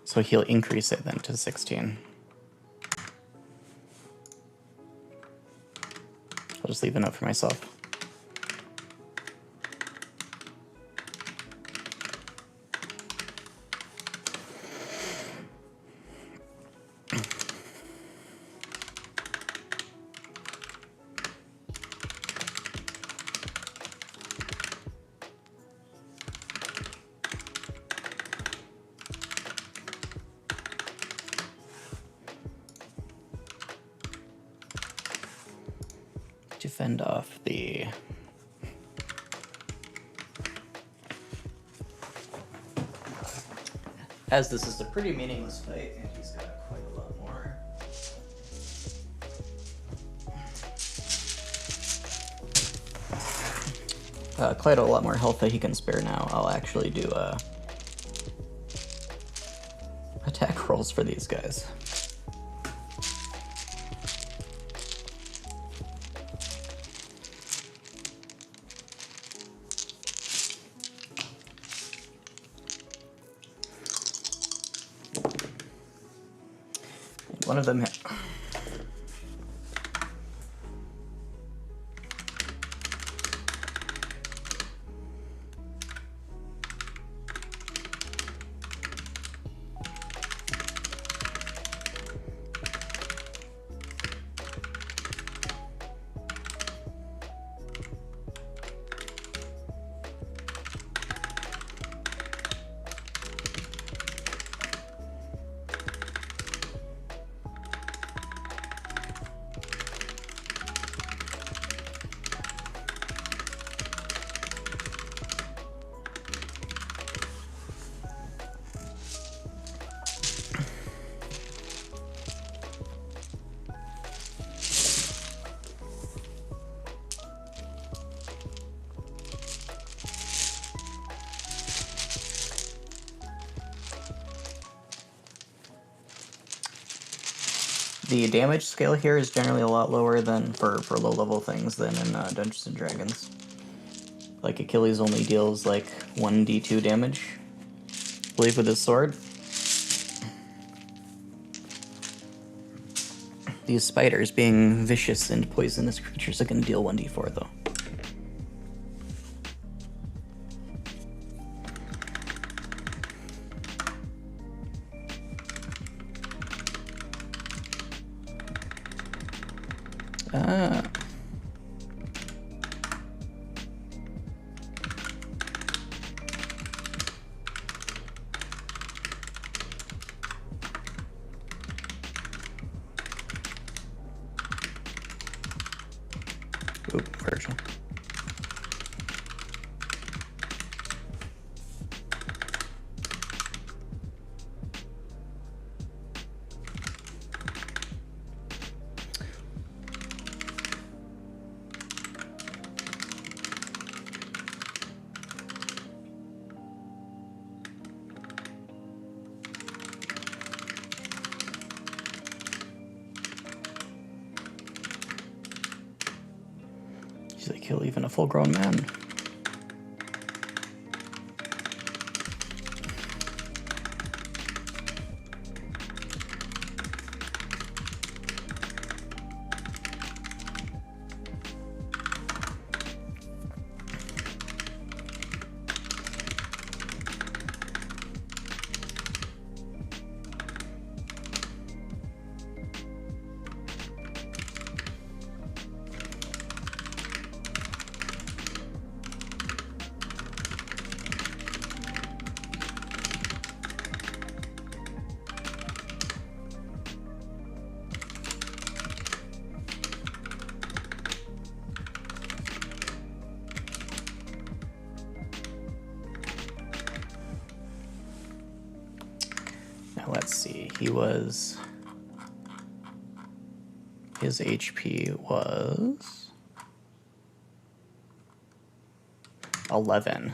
So he'll increase it then to 16. I'll just leave a note for myself. To fend off the... As this is a pretty meaningless fight, and he's got quite a lot more. Quite a lot more health that he can spare now. I'll actually do attack rolls for these guys. One of them hit. The damage scale here is generally a lot lower than for low-level things than in Dungeons & Dragons. Like, Achilles only deals, like, 1d2 damage, I believe, with his sword. These spiders, being vicious and poisonous creatures, are going to deal 1d4, though. Oop, Virgil. They kill even a full-grown man. his HP was 11.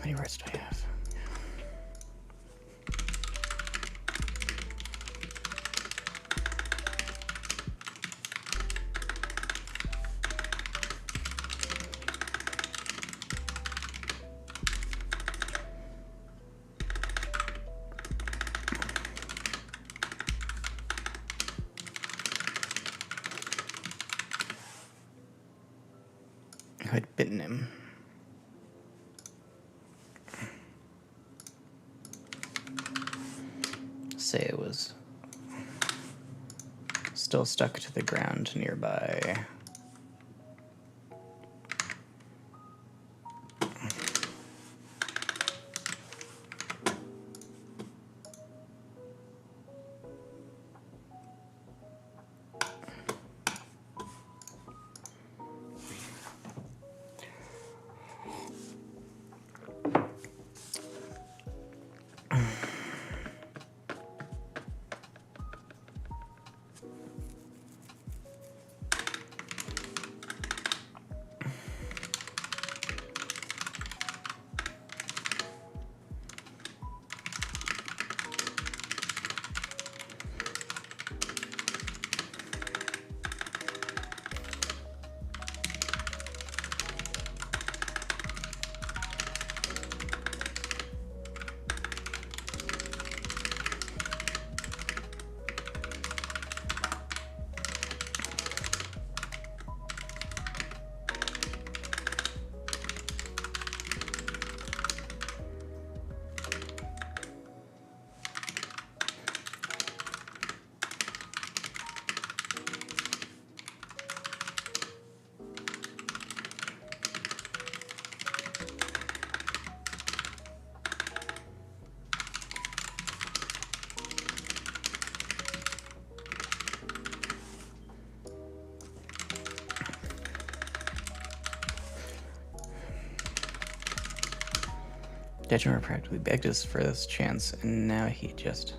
How many words do I have? Who had bitten him? Say it was still stuck to the ground nearby. Degener practically begged us for this chance, and now he just...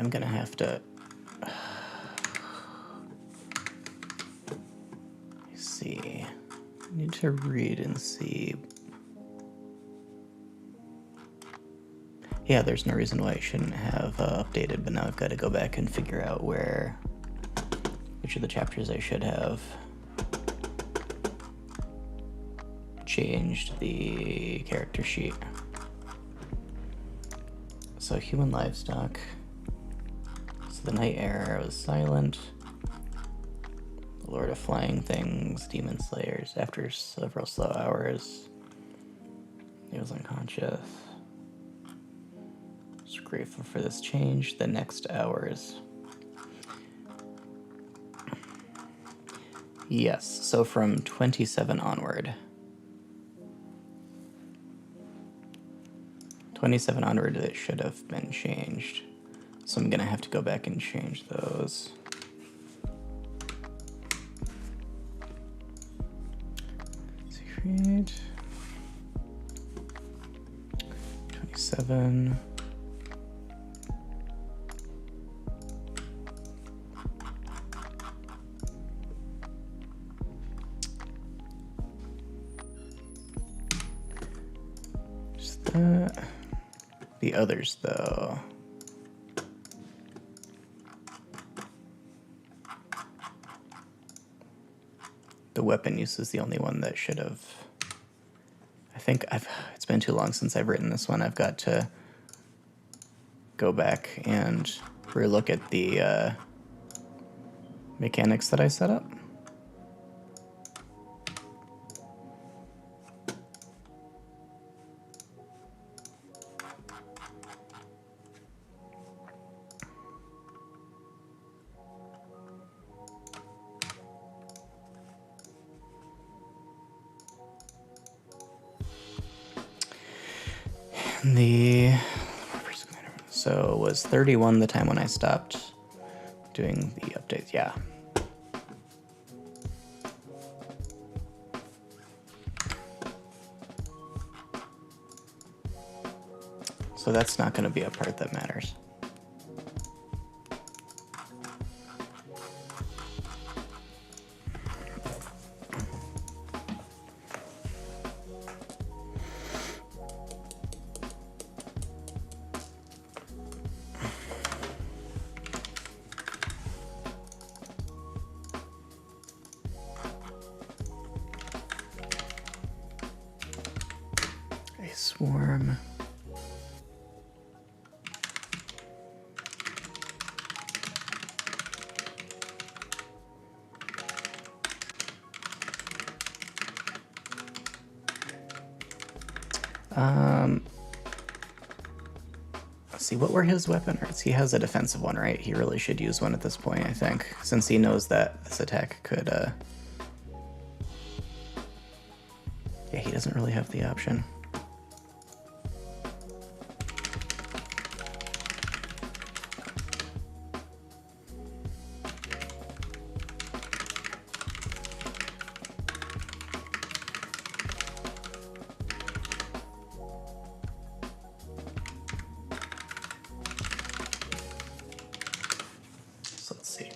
I'm gonna have to see. I need to read and see. Yeah, there's no reason why it shouldn't have updated, but now I've got to go back and figure out which of the chapters I should have changed the character sheet. So human livestock. So the night air was silent. The Lord of Flying Things, Demon Slayers. After several slow hours, he was unconscious. Just grateful for this change. The next hours. Yes, so from 27 onward. 27 onward, it should have been changed. So I'm gonna have to go back and change those. Secret. 27. Just that. The others, though. The weapon use is the only one that should have. I think it's been too long since I've written this one. I've got to go back and relook at the mechanics that I set up. So it was 31 the time when I stopped doing the updates, yeah. So that's not going to be a part that matters. A swarm. Let's see, what were his weapon arts? He has a defensive one, right? He really should use one at this point, I think, since he knows that this attack could, yeah, he doesn't really have the option. So let's see.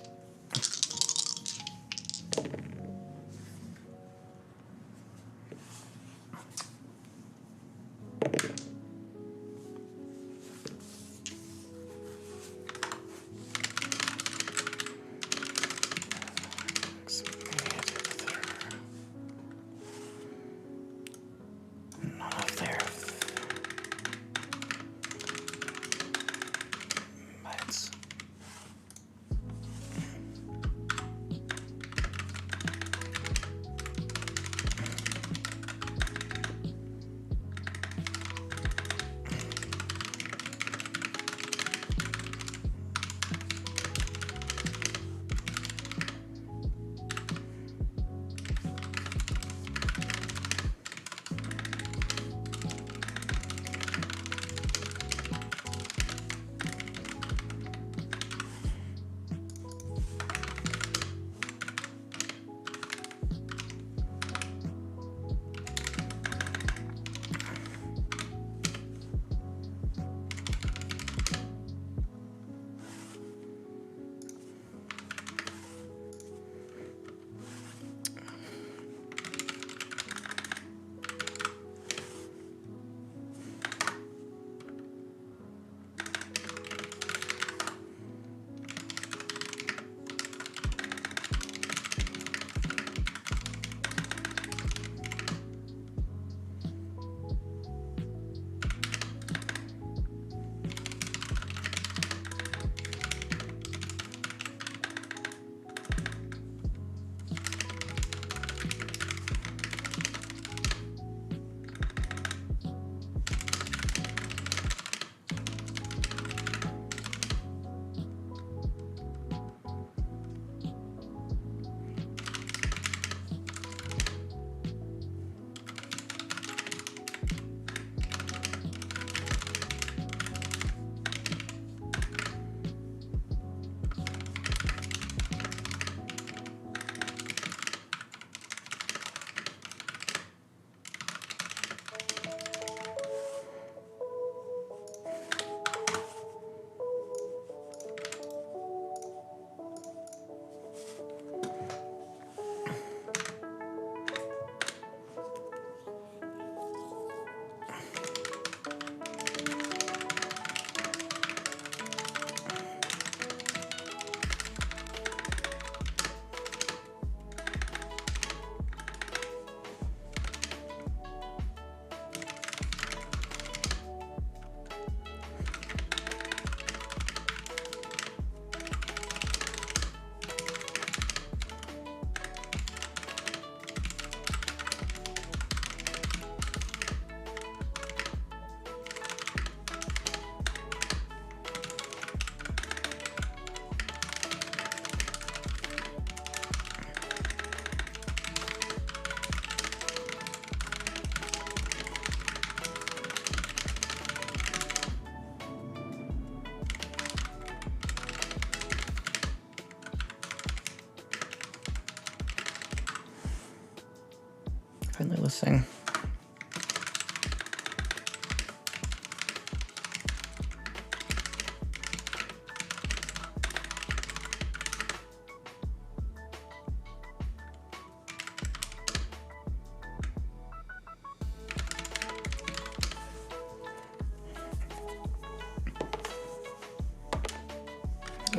Finally listening.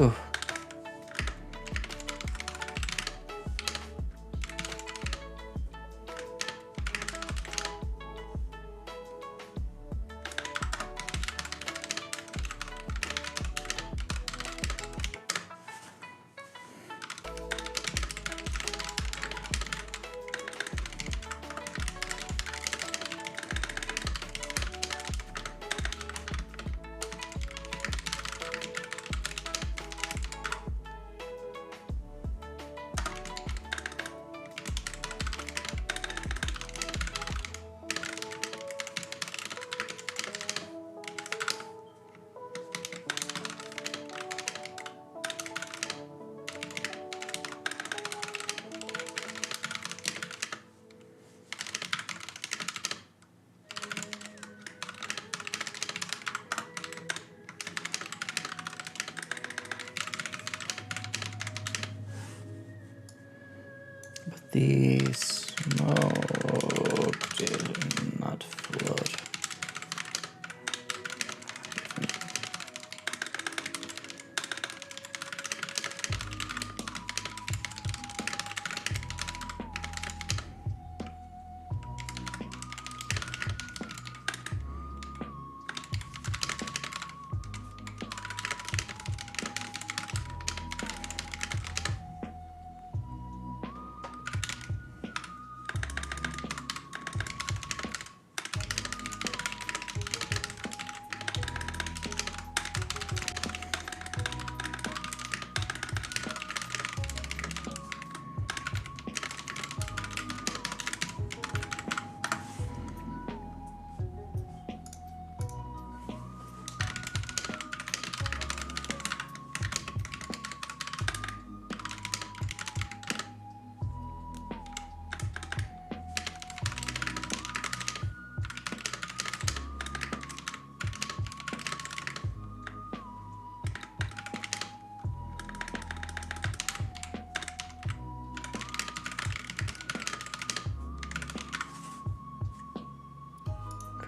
Ooh. But the smoke did not float.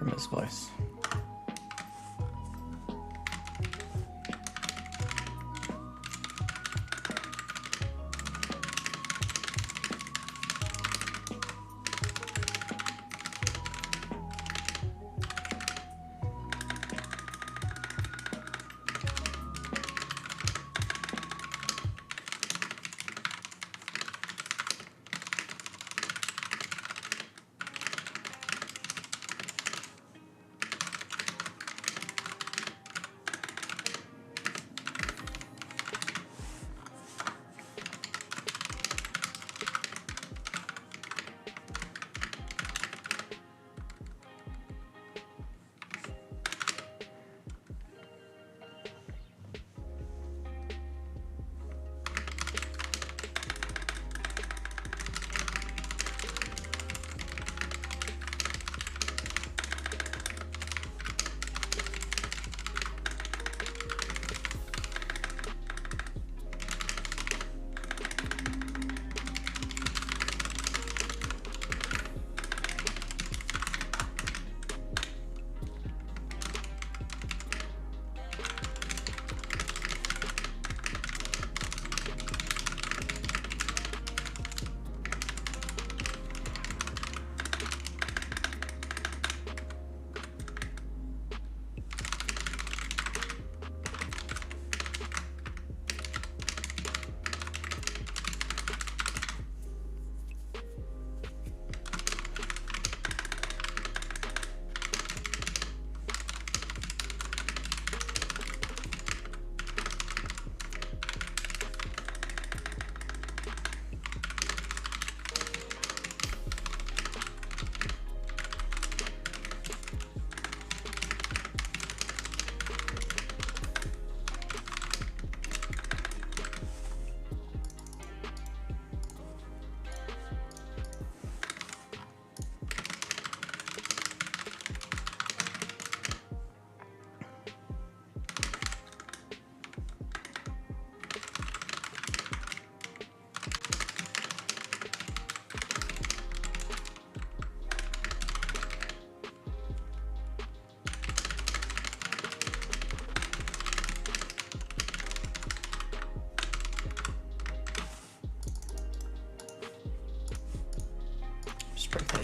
From his voice.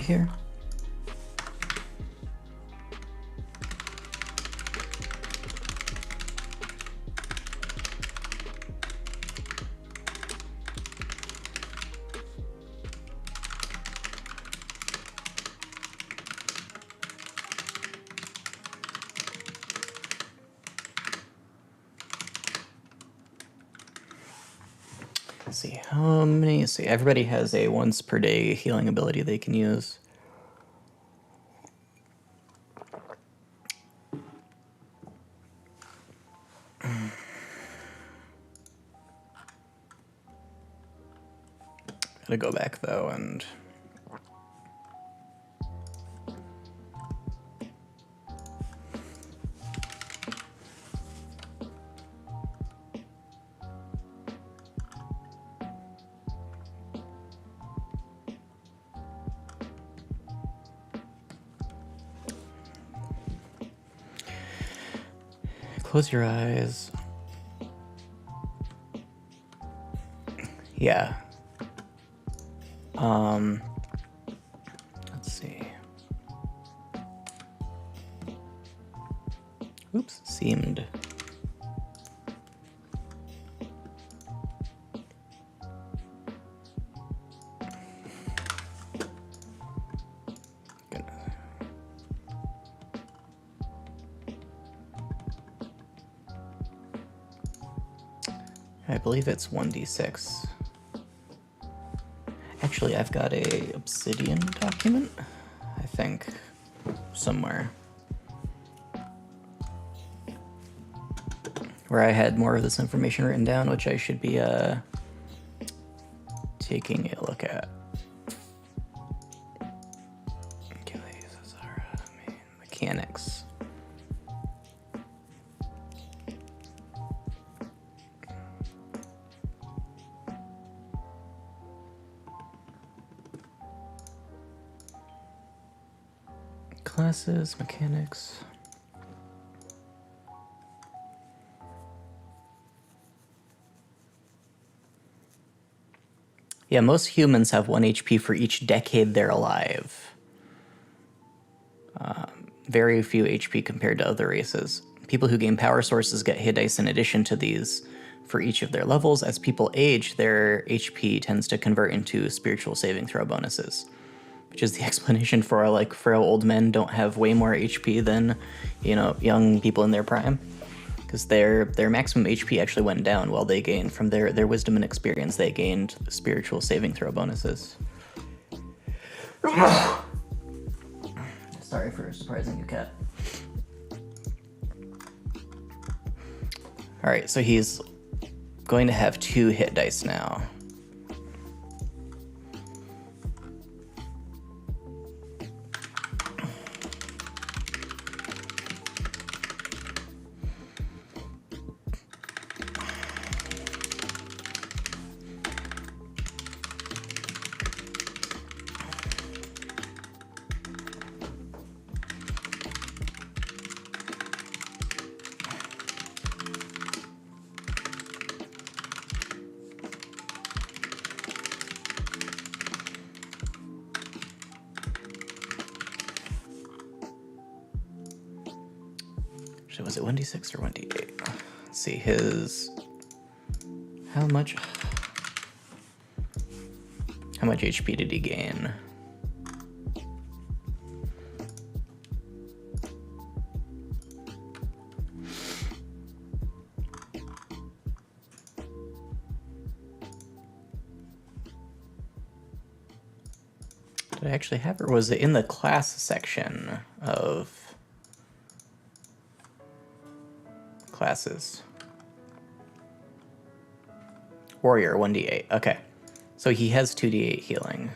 here. Let's see, how many? Let's see, everybody has a once per day healing ability they can use. Gotta go back though and close your eyes. Yeah. Let's see. Oops, seemed. I believe it's 1d6. Actually, I've got a obsidian document, I think, somewhere, where I had more of this information written down, which I should be taking a look at. Okay, these are main mechanics. Classes, mechanics. Yeah, most humans have 1 HP for each decade they're alive. Very few HP compared to other races. People who gain power sources get hit dice in addition to these for each of their levels. As people age, their HP tends to convert into spiritual saving throw bonuses, which is the explanation for for how old men don't have way more HP than, young people in their prime, because their maximum HP actually went down while they gained from their wisdom and experience. They gained spiritual saving throw bonuses. Sorry for surprising you, cat. All right, so he's going to have 2 hit dice now. So was it 1d6 or 1d8? Let's see, how much HP did he gain? Did I actually have it, or was it in the class section of classes? Warrior, 1d8. Okay. So he has 2d8 healing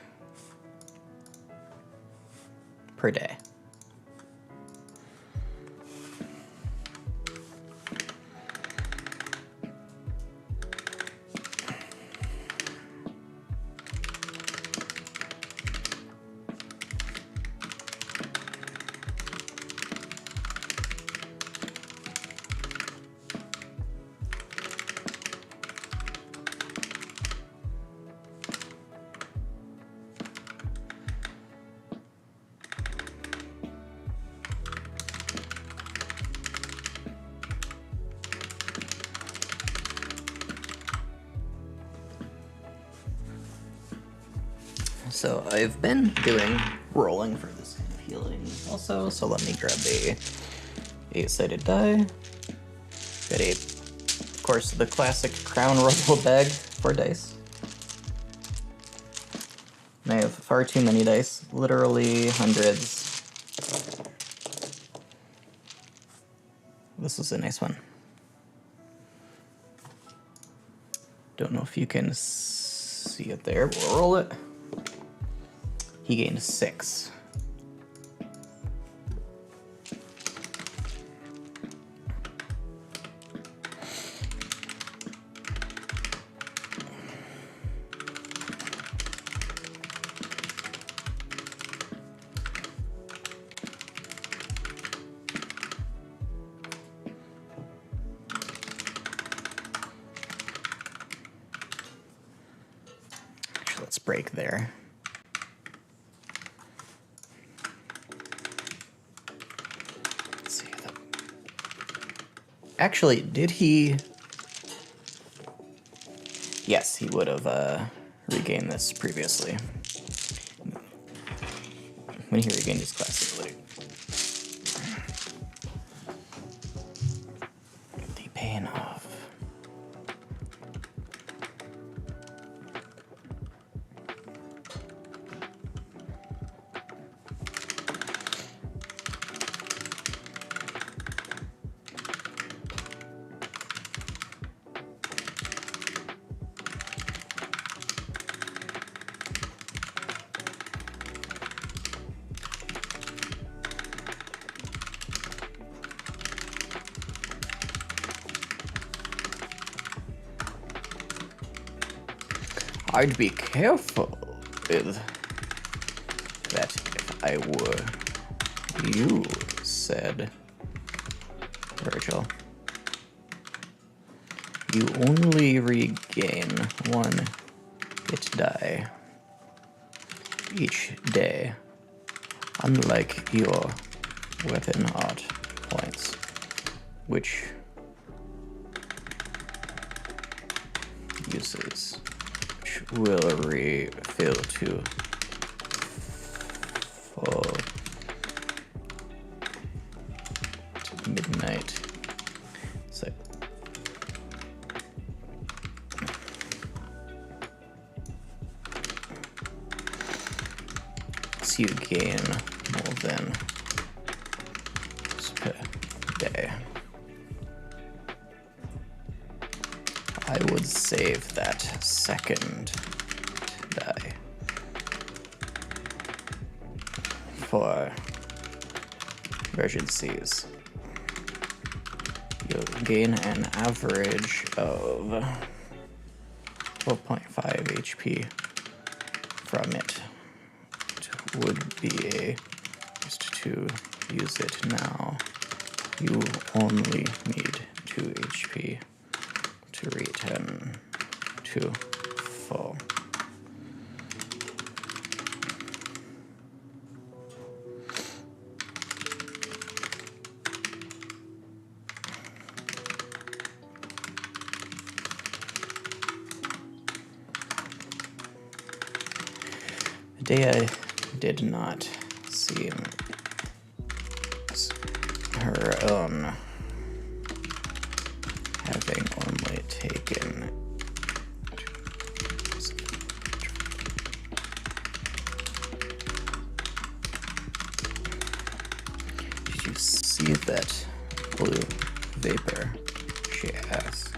per day. So I've been doing rolling for this kind of healing also, so let me grab a 8-sided die. Got a, of course, the classic crown roll bag for dice. And I have far too many dice, literally hundreds. This is a nice one. Don't know if you can see it there, but we'll roll it. He gained 6. Actually, let's break there. Actually, did he... Yes, he would have regained this previously. When he regained his class ability. The pain of... I'd be careful with that if I were you, said Virgil. You only regain 1 hit die each day, unlike your weapon art points, which will refill to full to midnight. So you gain more than per day. I would save that second die for emergencies. You'll gain an average of 4.5 HP from it. It would be a just to use it now. You only need 2 HP to return to full. Dea did not seem her own, having only taken Did you see that blue vapor? She asked.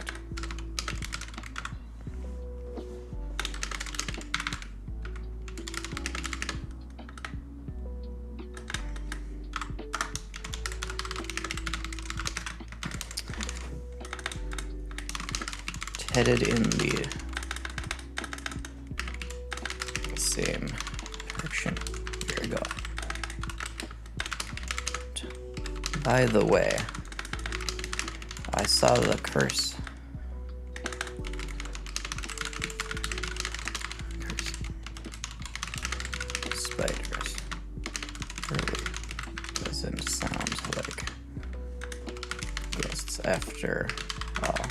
Headed in the same direction we're going. By the way, I saw the curse. Spiders. Really doesn't sound like ghosts after all.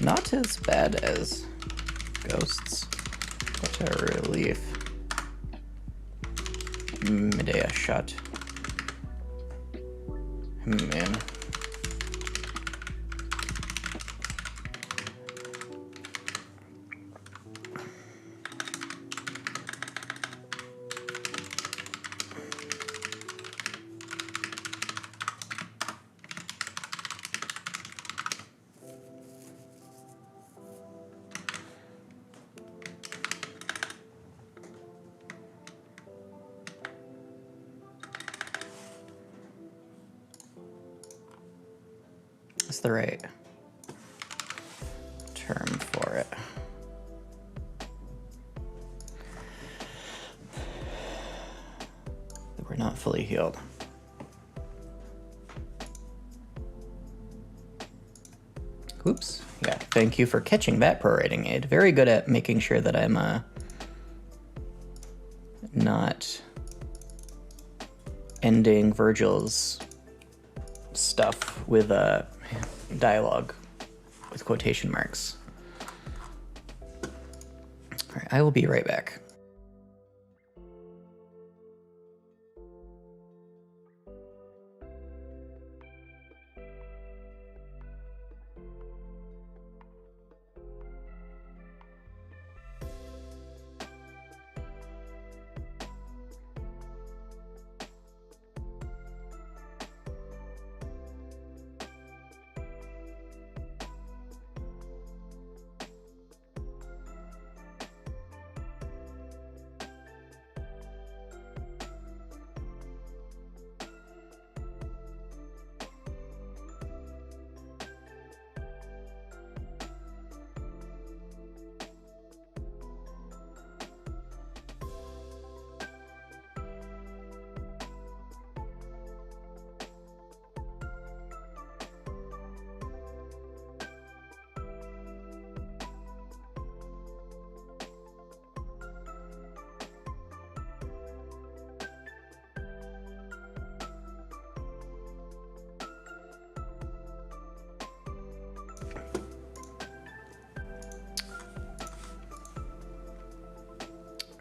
Not as bad as ghosts. What a relief. Medea shot. Man. That's the right term for it. We're not fully healed. Oops. Yeah, thank you for catching that prorating aid. Very good at making sure that I'm not ending Virgil's stuff with dialogue with quotation marks. All right, I will be right back.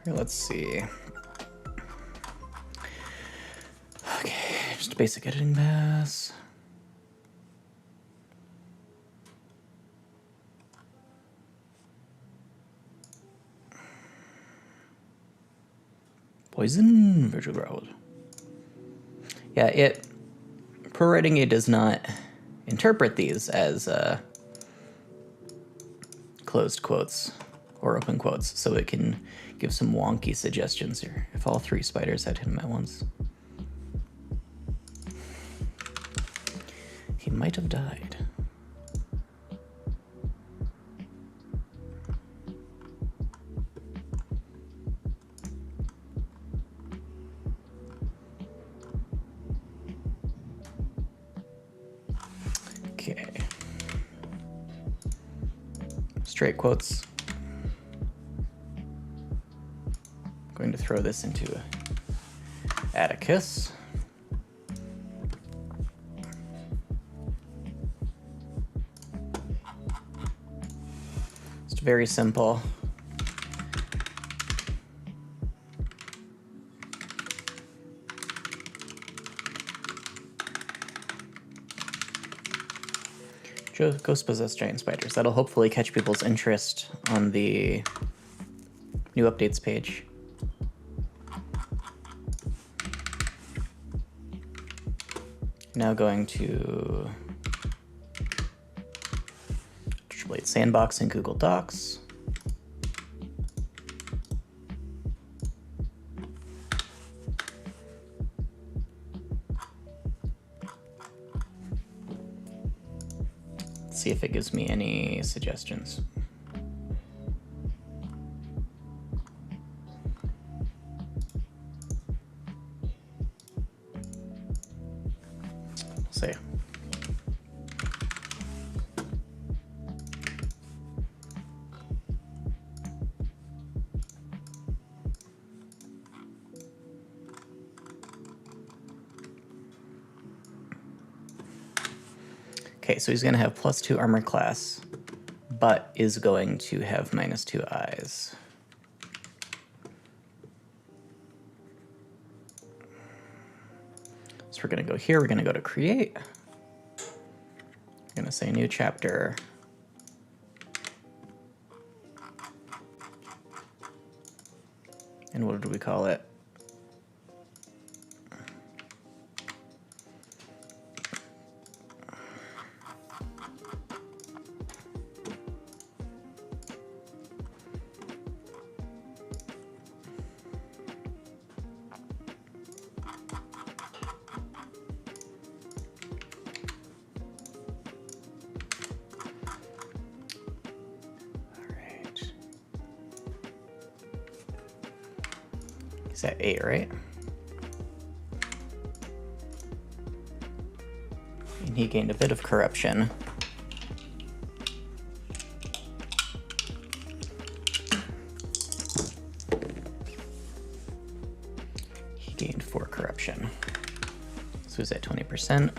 Here, let's see. Okay, just a basic editing pass. Poison, Virgil growled. Yeah, prorating it does not interpret these as closed quotes or open quotes, so it can give some wonky suggestions here. If all three spiders had him at once, he might have died. Okay. Straight quotes. Going to throw this into Atticus. It's very simple. Ghost possessed giant spiders. That'll hopefully catch people's interest on the new updates page. Now going to Blade Sandbox in Google Docs. See if it gives me any suggestions. See. Okay, so he's gonna have +2 armor class, but is going to have -2 eyes. So we're going to go here, we're going to go to create. We're going to say new chapter. And what did we call it? He's at 8, right? And he gained a bit of corruption. He gained 4 corruption. So he's at 20%.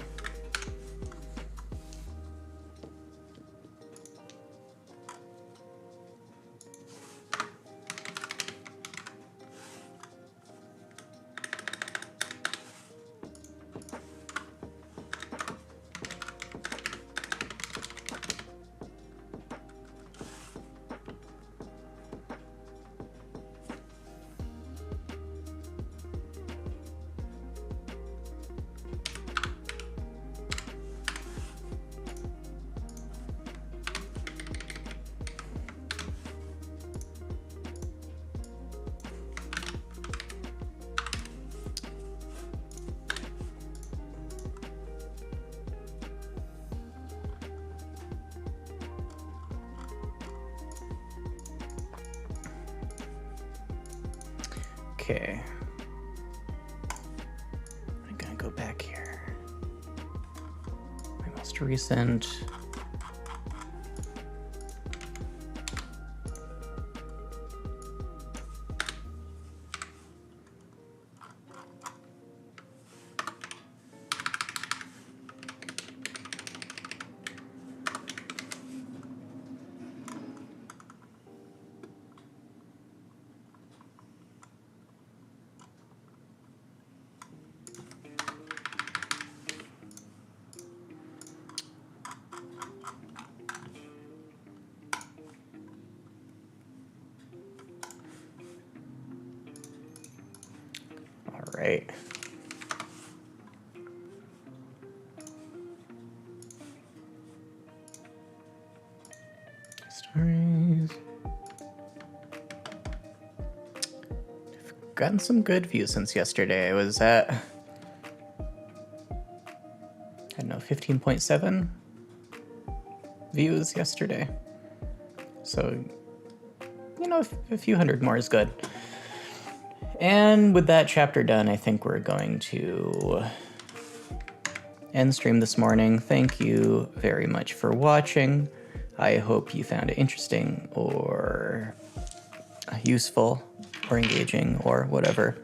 Okay. I'm gonna go back here. My most recent. Right. Stories. I've gotten some good views since yesterday. I was at, I don't know, 15.7 views yesterday. So, you know, a few hundred more is good. And with that chapter done, I think we're going to end stream this morning. Thank you very much for watching. I hope you found it interesting or useful or engaging or whatever.